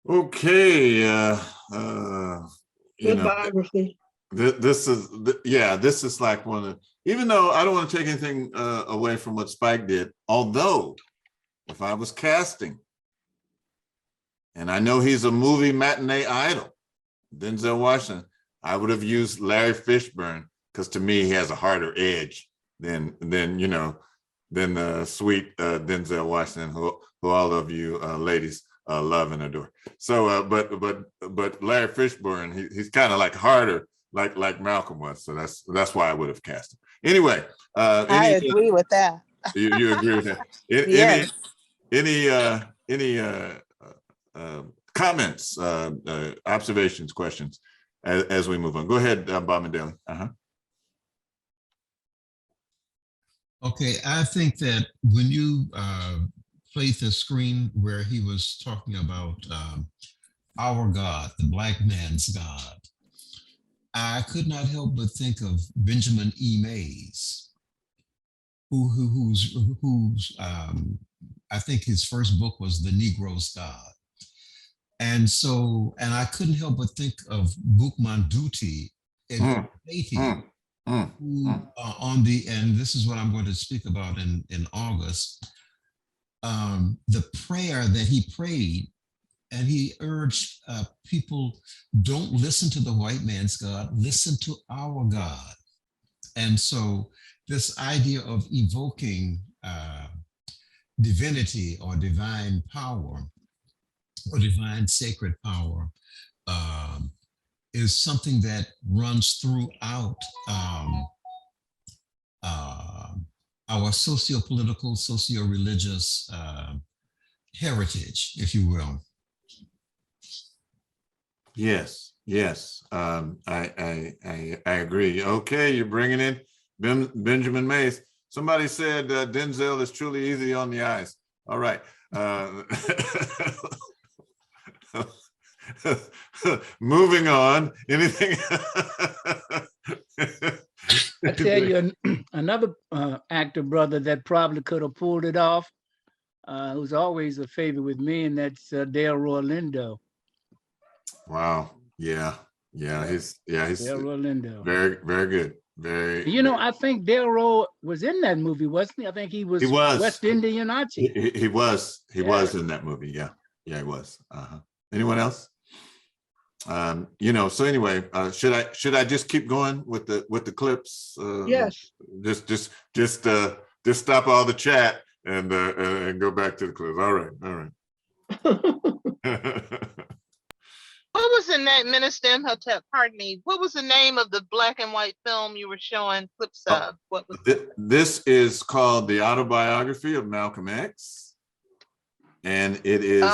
Okay, you Good know, biography. this is, yeah, this is like one of, even though I don't want to take anything away from what Spike did, although if I was casting, and I know he's a movie matinee idol, Denzel Washington, I would have used Larry Fishburne, because to me, he has a harder edge than you know, than the sweet Denzel Washington, who all of you ladies love and adore. So, but Larry Fishburne, he's kind of like harder, like Malcolm was. So that's why I would have cast him. Anyway, I agree with that. You agree with that? Yes. Any comments, observations, questions as we move on? Go ahead, Bob Mandela. Okay, I think that when you played the screen where he was talking about our God, the black man's God, I could not help but think of Benjamin E. Mays, who's I think his first book was The Negro's God. And I couldn't help but think of Boukman Duty in Haiti, who and this is what I'm going to speak about in August, the prayer that he prayed, and he urged people, don't listen to the white man's God, listen to our God. And so this idea of evoking divinity or divine power or divine sacred power is something that runs throughout our socio-political, socio-religious heritage, if you will. Yes, I agree. Okay, you're bringing in Benjamin Mays. Somebody said Denzel is truly easy on the eyes. All right. Moving on. Anything? I tell you, another actor brother that probably could have pulled it off, who's always a favorite with me, and that's Delroy Lindo. Wow. Yeah. He's Delroy Lindo. Very good. Very. You know, I think Delroy was in that movie, wasn't he? I think he was West Indian Archie. He was in that movie. Yeah, he was. Anyone else? You know, so anyway, should I just keep going with the clips? Yes. Just stop all the chat and go back to the clips. All right. What was the name, Minister Imhotep, pardon me, what was the name of the black and white film you were showing clips of? What was This is called The Autobiography of Malcolm X. And it is, wait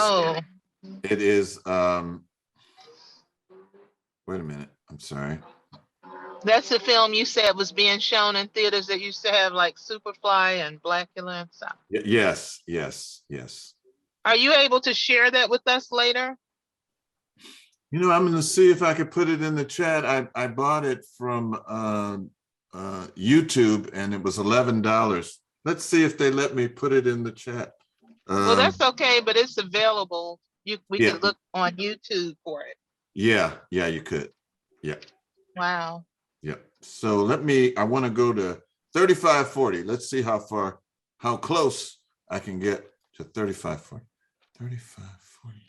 a minute, I'm sorry. That's the film you said was being shown in theaters that used to have like Superfly and Blackula and stuff. Yes, yes, yes. Are you able to share that with us later? You know, I'm going to see if I could put it in the chat. I bought it from YouTube and it was $11. Let's see if they let me put it in the chat. Well, that's okay, but it's available. We can look on YouTube for it. Yeah, you could. Yeah. Wow. Yeah. So I want to go to 3540. Let's see how close I can get to 3540. 3540.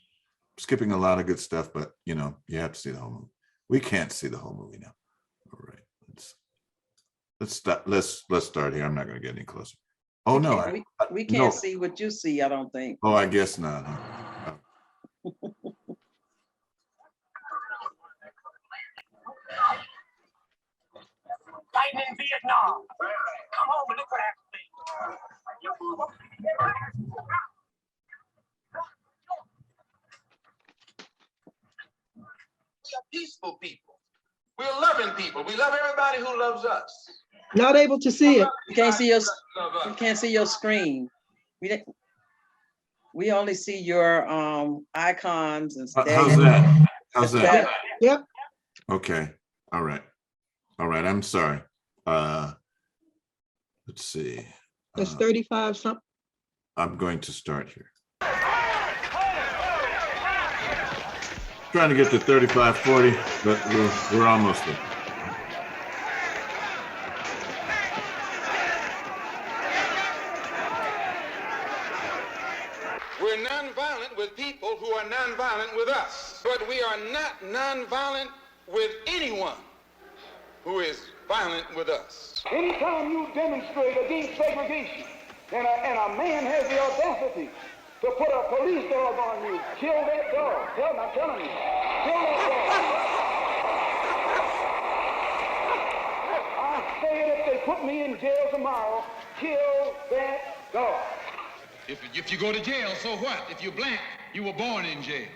Skipping a lot of good stuff, but you know, you have to see the whole movie. We can't see the whole movie now. All right. Let's stop. Let's start here. I'm not going to get any closer. Oh no. We can't see what you see, I don't think. Oh, I guess not. Huh? Fighting in Vietnam. Come home and look what happened to me. We are peaceful people. We are loving people. We love everybody who loves us. Not able to see it. You can't see your screen. We only see your icons and stuff. How's that? Yep. Okay. All right. I'm sorry. Let's see. It's 35 something. I'm going to start here. Trying to get to 3540, but we're almost there. We're nonviolent with people who are nonviolent with us, but we are not nonviolent with anyone who is violent with us. Anytime you demonstrate against segregation and a man has the audacity to put a police dog on you, kill that dog. I'm telling you, kill that dog. I say it if they put me in jail tomorrow, kill that dog. If you go to jail, so what? If you're black, you were born in jail.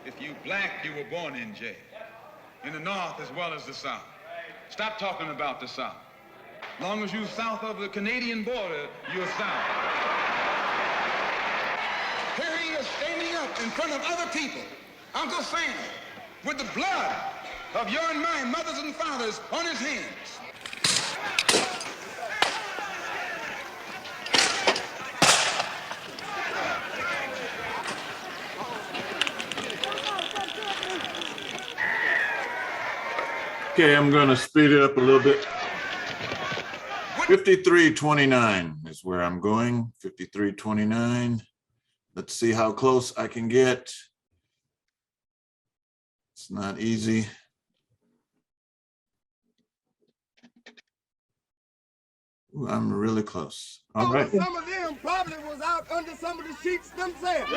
If you black, you were born in jail. In the North as well as the South. Stop talking about the South. As long as you're south of the Canadian border, you're South. Here he is standing up in front of other people, Uncle Sam, with the blood of your and my mothers and fathers on his hands. Okay, I'm going to speed it up a little bit. 5329 is where I'm going. 5329. Let's see how close I can get. It's not easy. Ooh, I'm really close. All right. Some of them probably was out under some of the sheets themselves.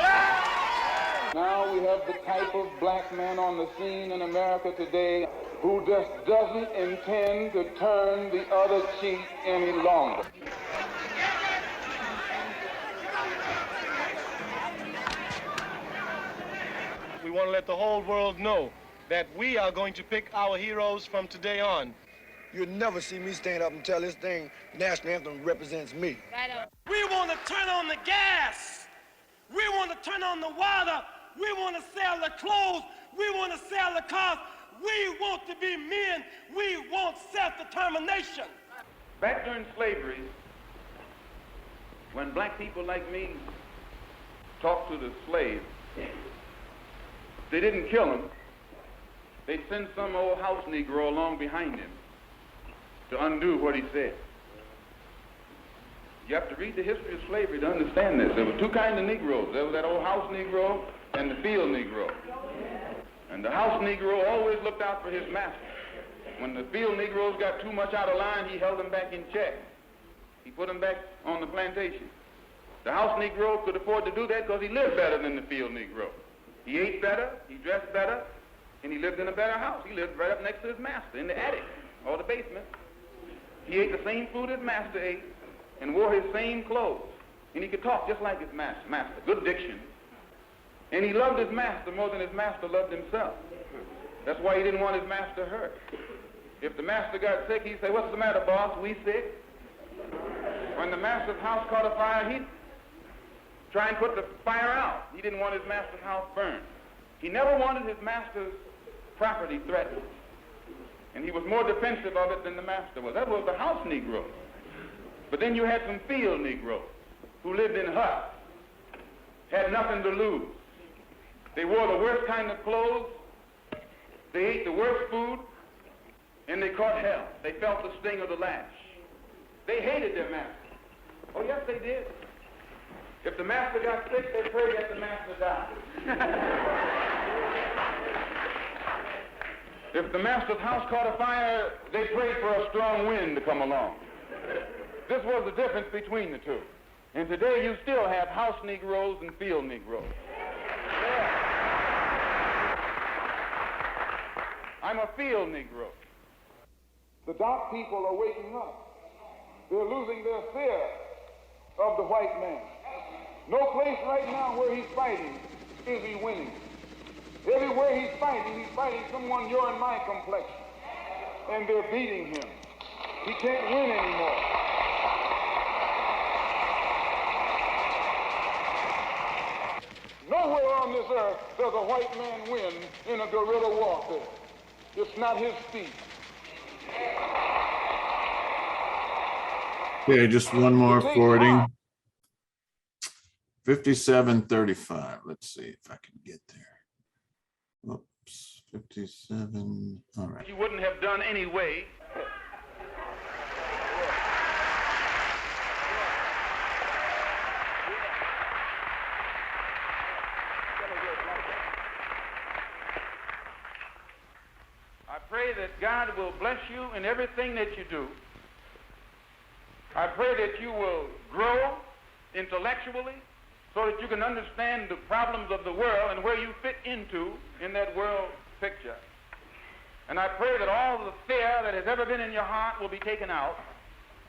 Now we have the type of black man on the scene in America today who just doesn't intend to turn the other cheek any longer. We want to let the whole world know that we are going to pick our heroes from today on. You'll never see me stand up and tell this thing, national anthem represents me. Right on. We want to turn on the gas. We want to turn on the water. We want to sell the clothes. We want to sell the cars. We want to be men. We want self-determination. Back during slavery, when black people like me talked to the slaves, they didn't kill him. They'd send some old house Negro along behind him to undo what he said. You have to read the history of slavery to understand this. There were two kinds of Negroes. There was that old house Negro and the field Negro. And the house Negro always looked out for his master. When the field Negroes got too much out of line, he held them back in check. He put them back on the plantation. The house Negro could afford to do that because he lived better than the field Negro. He ate better, he dressed better, and he lived in a better house. He lived right up next to his master in the attic or the basement. He ate the same food his master ate and wore his same clothes. And he could talk just like his master, good diction. And he loved his master more than his master loved himself. That's why he didn't want his master hurt. If the master got sick, he'd say, "What's the matter, boss? We sick?" When the master's house caught a fire, he'd try and put the fire out. He didn't want his master's house burned. He never wanted his master's property threatened. And he was more defensive of it than the master was. That was the house Negro. But then you had some field Negroes who lived in huts, had nothing to lose. They wore the worst kind of clothes, they ate the worst food, and they caught hell. They felt the sting of the lash. They hated their master. Oh, yes, they did. If the master got sick, they prayed that the master died. If the master's house caught a fire, they prayed for a strong wind to come along. This was the difference between the two. And today you still have house Negroes and field Negroes. Yeah. I'm a field Negro. The dark people are waking up. They're losing their fear of the white man. No place right now where he's fighting is he winning. Everywhere he's fighting someone your and my complexion. And they're beating him. He can't win anymore. Nowhere on this earth does a white man win in a guerrilla warfare. It's not his speed. Okay, just one more forwarding. 5735. Let's see if I can get there. Oops, 57. All right. You wouldn't have done anyway. I pray that God will bless you in everything that you do. I pray that you will grow intellectually so that you can understand the problems of the world and where you fit into in that world picture. And I pray that all the fear that has ever been in your heart will be taken out.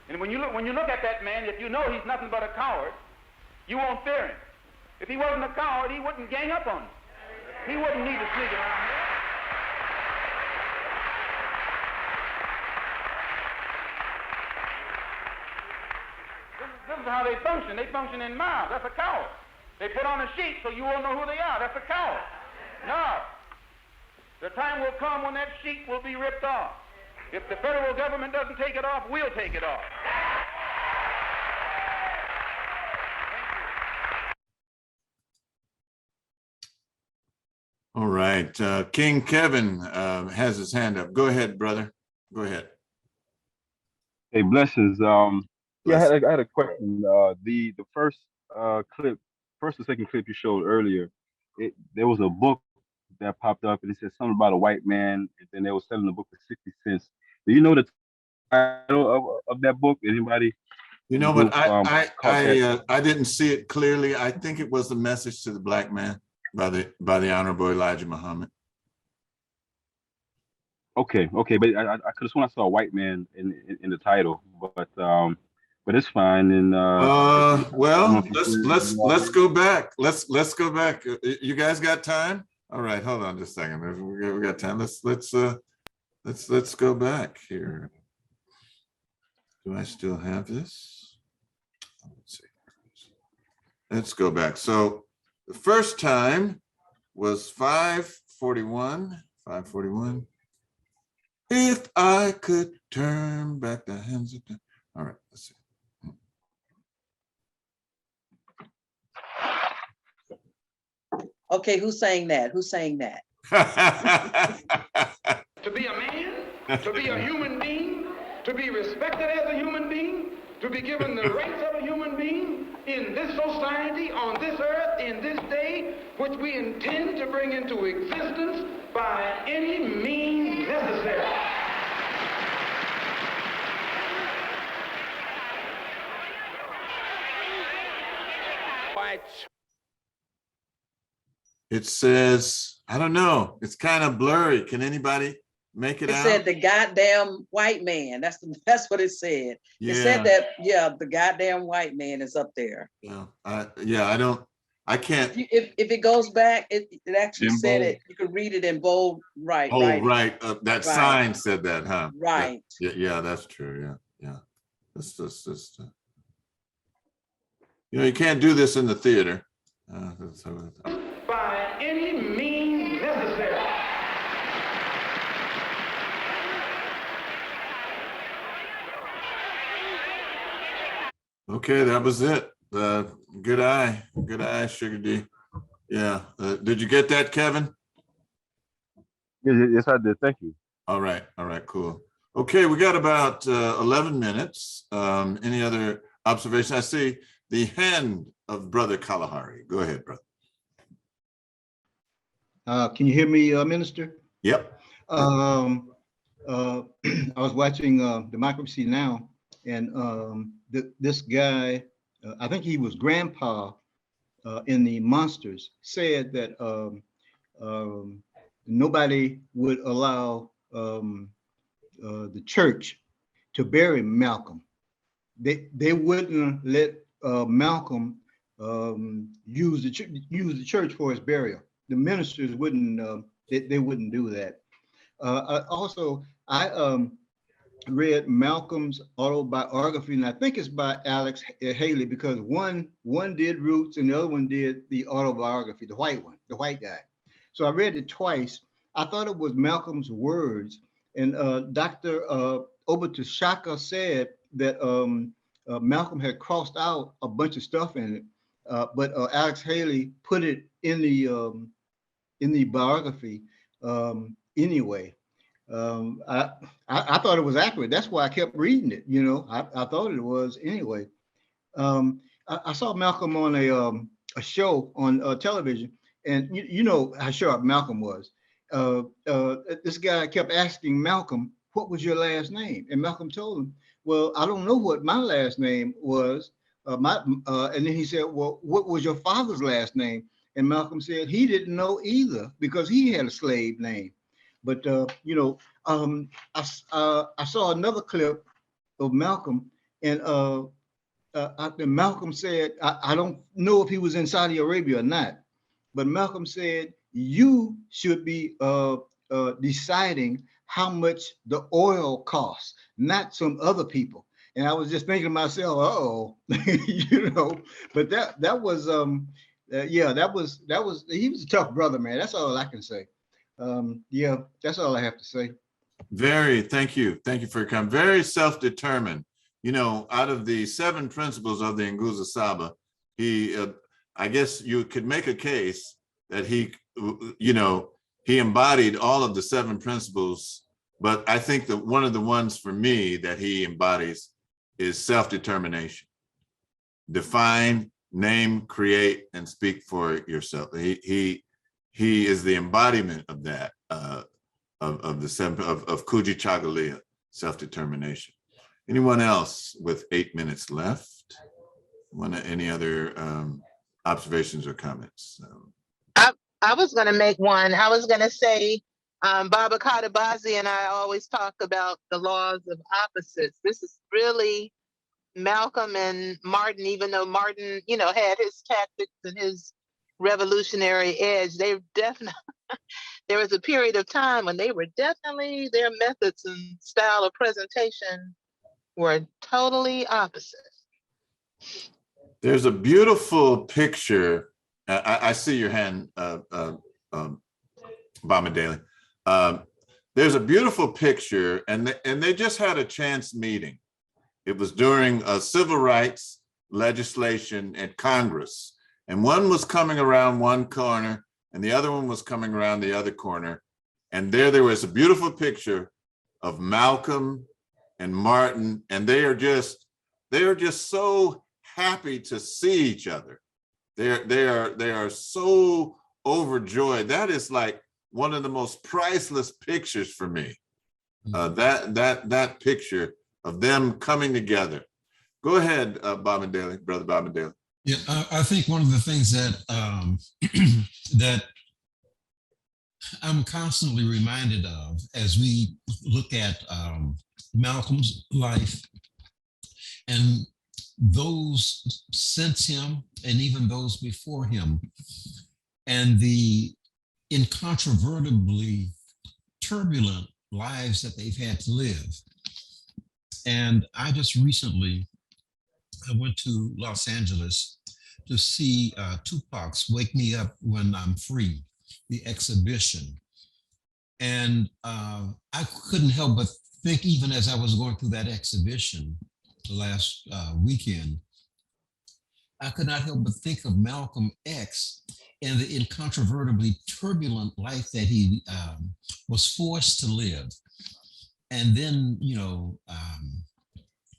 And when you look at that man, if you know he's nothing but a coward, you won't fear him. If he wasn't a coward, he wouldn't gang up on you. He wouldn't need to sneak around here. This is how they function. They function in mobs. That's a coward. They put on a sheet so you won't know who they are. That's a coward. No. The time will come when that sheet will be ripped off. If the federal government doesn't take it off, we'll take it off. All right. King Kevin has his hand up. Go ahead, brother. Go ahead. Hey, blessings. Yeah, I had a question. The first clip, first and second clip you showed earlier, there was a book that popped up and it said something about a white man, and then they were selling the book for 60 cents. Do you know the title of that book? Anybody? You know what? I didn't see it clearly. I think it was the Message to the Black Man by the Honorable Elijah Muhammad. Okay, but I could have sworn I saw a white man in the title, but it's fine. And well, let's go back. Let's go back. You guys got time? All right, hold on just a second. We got time. Let's go back here. Do I still have this? Let's see. Let's go back. So the first time was 541. 541. If I could turn back the hands of time. All right, let's see. Okay, who's saying that? Who's saying that? To be a man, to be a human being, to be respected as a human being, to be given the rights of a human being in this society, on this earth, in this day, which we intend to bring into existence by any means necessary. It says, I don't know. It's kind of blurry. Can anybody make it out? It said the goddamn white man. That's what it said. Yeah. It said that, yeah, the goddamn white man is up there. Yeah. I can't. If it goes back, it actually In said bold. it. You could read it in bold, right? Oh, writing. right. That Right. sign said that, huh? Right. Yeah, that's true. Yeah. That's just, you can't do this in the theater. By any means necessary. Okay, that was it. Good eye, Sugar D. Yeah. Did you get that, Kevin? Yes, I did. Thank you. All right, cool. Okay, we got about 11 minutes. Any other observations? I see the hand of Brother Kalahari. Go ahead, brother. Can you hear me, Minister? Yep. I was watching Democracy Now! And this guy, I think he was grandpa in the Monsters, said that nobody would allow the church to bury Malcolm. They wouldn't let Malcolm use the church for his burial. The ministers wouldn't. They wouldn't do that. I read Malcolm's autobiography, and I think it's by Alex Haley, because one did Roots and the other one did the autobiography, the white guy. So I read it twice. I thought it was Malcolm's words, and Dr. Obatushaka said that Malcolm had crossed out a bunch of stuff in it, but Alex Haley put it in the biography anyway. I thought it was accurate. That's why I kept reading it. I thought it was anyway. I saw Malcolm on a show on television, and you know how sharp Malcolm was. This guy kept asking Malcolm, "What was your last name?" And Malcolm told him, "Well, I don't know what my last name was." And then he said, "Well, what was your father's last name?" And Malcolm said he didn't know either because he had a slave name. But I saw another clip of Malcolm, and Malcolm said, I don't know if he was in Saudi Arabia or not, but Malcolm said, you should be deciding how much the oil costs, not some other people. And I was just thinking to myself, uh-oh, but that was he was a tough brother, man. That's all I can say. That's all I have to say. Thank you for your comment. Very self-determined. Out of the 7 principles of the Nguzo Saba, I guess you could make a case that he embodied all of the 7 principles, but I think that one of the ones for me that he embodies is self-determination. Define, name, create, and speak for yourself. He is the embodiment of that, of the 7 of Kuji Chagalia, self-determination. Anyone else with 8 minutes left? Any other observations or comments? I was going to make one. I was going to say, Baba Katabazi and I always talk about the laws of opposites. This is really Malcolm and Martin, even though Martin, had his tactics and his revolutionary edge. They definitely, there was a period of time when they were definitely, their methods and style of presentation were totally opposite. There's a beautiful picture. I see your hand, Bama Daly. There's a beautiful picture, and they just had a chance meeting. It was during civil rights legislation at Congress, and one was coming around one corner, and the other one was coming around the other corner, and there was a beautiful picture of Malcolm and Martin, and they are just so happy to see each other. They are so overjoyed. That is like one of the most priceless pictures for me. That picture of them coming together. Go ahead, Brother Bob and Daly. Yeah, I think one of the things that that I'm constantly reminded of as we look at Malcolm's life and those since him and even those before him, and the incontrovertibly turbulent lives that they've had to live. And I just recently, I went to Los Angeles to see Tupac's Wake Me Up When I'm Free, the exhibition. And I couldn't help but think, even as I was going through that exhibition last weekend, I could not help but think of Malcolm X and the incontrovertibly turbulent life that he was forced to live. And then,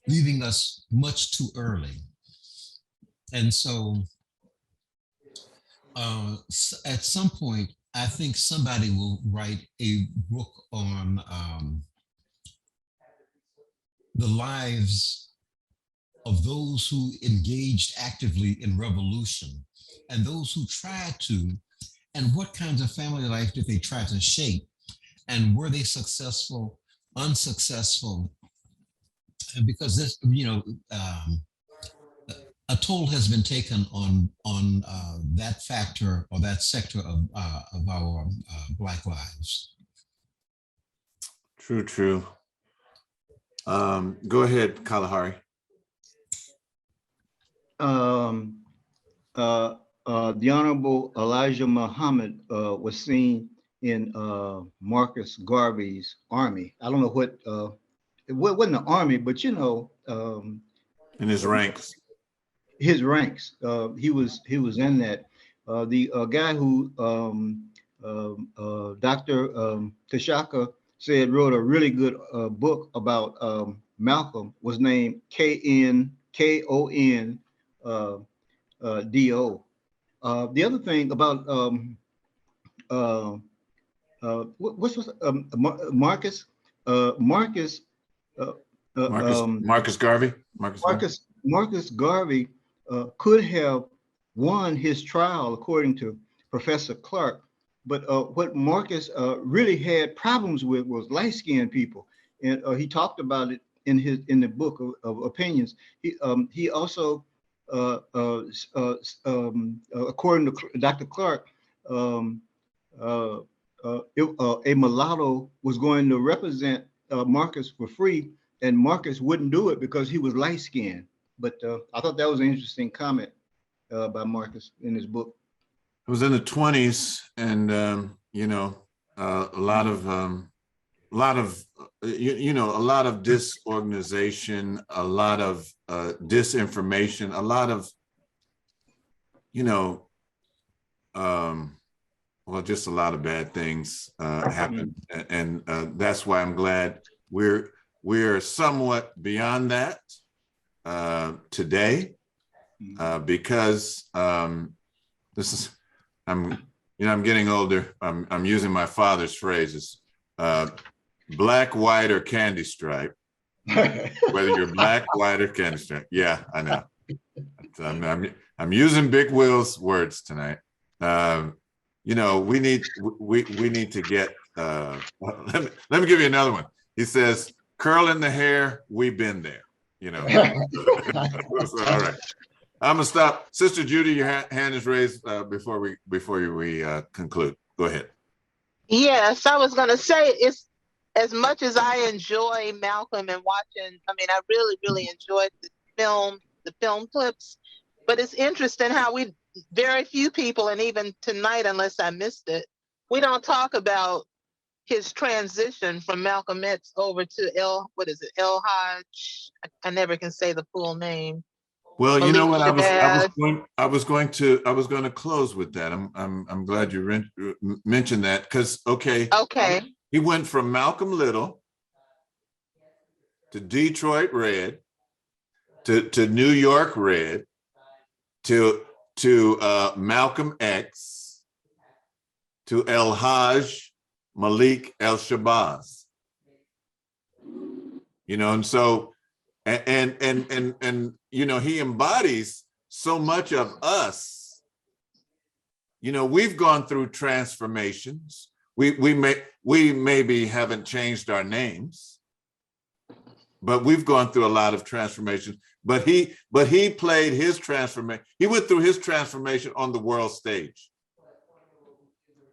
leaving us much too early. And so at some point, I think somebody will write a book on the lives of those who engaged actively in revolution and those who tried to, and what kinds of family life did they try to shape, and were they successful, unsuccessful? And because this, a toll has been taken on that factor or that sector of our Black lives. True. Go ahead, Kalahari. The Honorable Elijah Muhammad was seen in Marcus Garvey's army. I don't know what, it wasn't the army, but in his ranks. His ranks. He was in that. The guy who Dr. Tashaka said wrote a really good book about Malcolm was named K-N-K-O-N D-O. The other thing about Marcus Garvey. Marcus Garvey could have won his trial according to Professor Clark, but what Marcus really had problems with was light-skinned people, and he talked about it in the book of opinions. He also according to Dr. Clark, a mulatto was going to represent Marcus for free, and Marcus wouldn't do it because he was light-skinned. But I thought that was an interesting comment by Marcus in his book. It was in the 20s, and a lot of disorganization, a lot of disinformation, a lot of just a lot of bad things happened, and that's why I'm glad we're somewhat beyond that today, because this is I'm getting older. I'm using my father's phrases. Black, white, or candy stripe. Whether you're black, white, or candy stripe. Yeah, I know. I'm using Big Will's words tonight. We need to get. Let me give you another one. He says, "Curling the hair, we've been there." All right. I'm gonna stop. Sister Judy, your hand is raised before we conclude. Go ahead. Yes, I was gonna say, it's as much as I enjoy Malcolm and watching. I mean, I really, really enjoyed the film clips. But it's interesting how very few people, and even tonight, unless I missed it, we don't talk about his transition from Malcolm X over to El Hajj. I never can say the full name. Well, Malik you know what? Shabazz. I was going to close with that. I'm glad you mentioned that, because okay. He went from Malcolm Little to Detroit Red to New York Red to Malcolm X to El Hajj Malik El Shabazz. And so and he embodies so much of us, you know, we've gone through transformations. We maybe haven't changed our names, but we've gone through a lot of transformations. But he played his transformation. He went through his transformation on the world stage.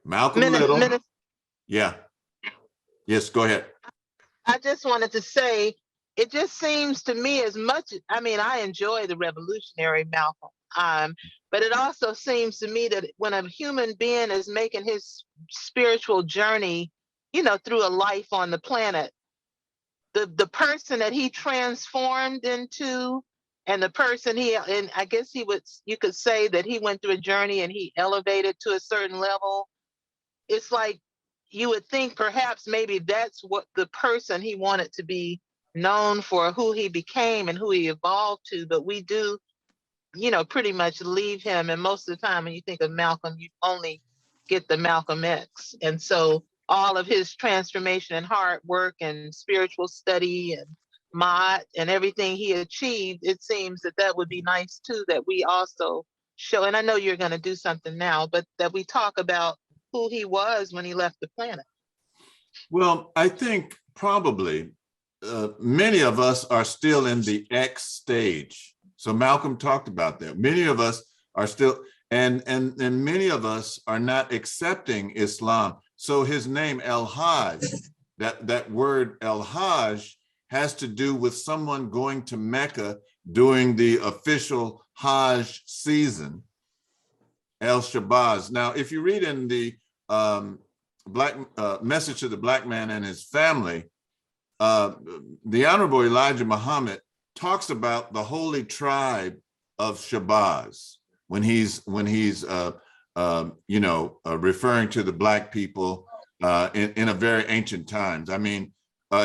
Malcolm Little. Yeah. Yes, go ahead. I just wanted to say, it just seems to me as much, I mean, I enjoy the revolutionary Malcolm, but it also seems to me that when a human being is making his spiritual journey, you know, through a life on the planet, the person that he transformed into, and the person and I guess you could say that he went through a journey and he elevated to a certain level. It's like, you would think perhaps maybe that's what the person he wanted to be known for, who he became and who he evolved to. But we do, you know, pretty much leave him. And most of the time when you think of Malcolm, you only get the Malcolm X. And so all of his transformation and hard work and spiritual study and Mott and everything he achieved, it seems that would be nice too, that we also show, and I know you're going to do something now, but that we talk about who he was when he left the planet. Well, I think probably many of us are still in the X stage. So Malcolm talked about that. Many of us are still, and many of us are not accepting Islam. So his name El-Hajj, that word El-Hajj has to do with someone going to Mecca during the official Hajj season, El-Shabazz. Now, if you read in the Message to the Black Man and His Family, the Honorable Elijah Muhammad talks about the holy tribe of Shabazz when he's referring to the Black people in a very ancient times. I mean,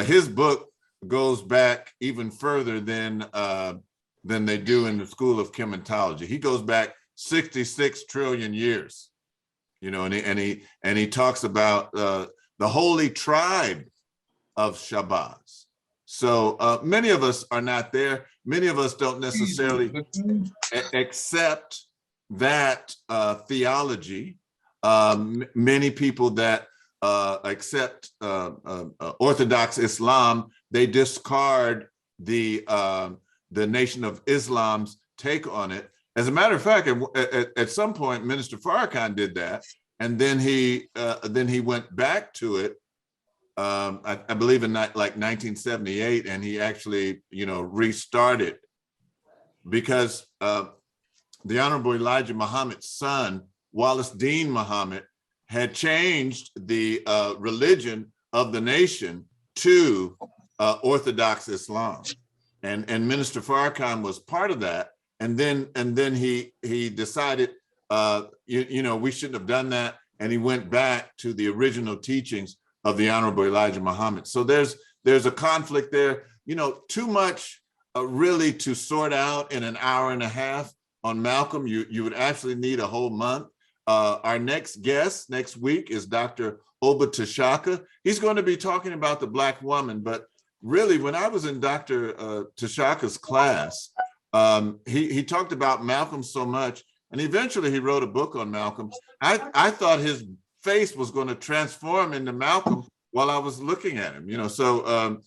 his book goes back even further than they do in the School of Chemontology. He goes back 66 trillion years. You know, and he talks about the holy tribe of Shabazz. So many of us are not there. Many of us don't necessarily accept that theology. Many people that accept Orthodox Islam, they discard the Nation of Islam's take on it. As a matter of fact, at some point, Minister Farrakhan did that, and then he went back to it. I believe in like 1978, and he actually, you know, restarted, because the Honorable Elijah Muhammad's son, Wallace Dean Muhammad, had changed the religion of the nation to Orthodox Islam, and Minister Farrakhan was part of that. And then he decided, we shouldn't have done that, and he went back to the original teachings of the Honorable Elijah Muhammad. So there's a conflict there. You know, too much really to sort out in an hour and a half on Malcolm. You would actually need a whole month. Our next guest next week is Dr. Oba Tashaka. He's going to be talking about the Black woman. But really, when I was in Dr. Tashaka's class, he talked about Malcolm so much, and eventually he wrote a book on Malcolm. I thought his face was going to transform into Malcolm while I was looking at him, you know. So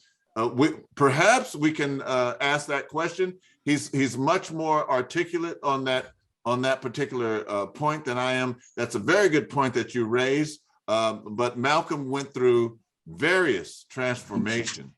perhaps we can ask that question. He's much more articulate on that particular point than I am. That's a very good point that you raised. But Malcolm went through various transformations.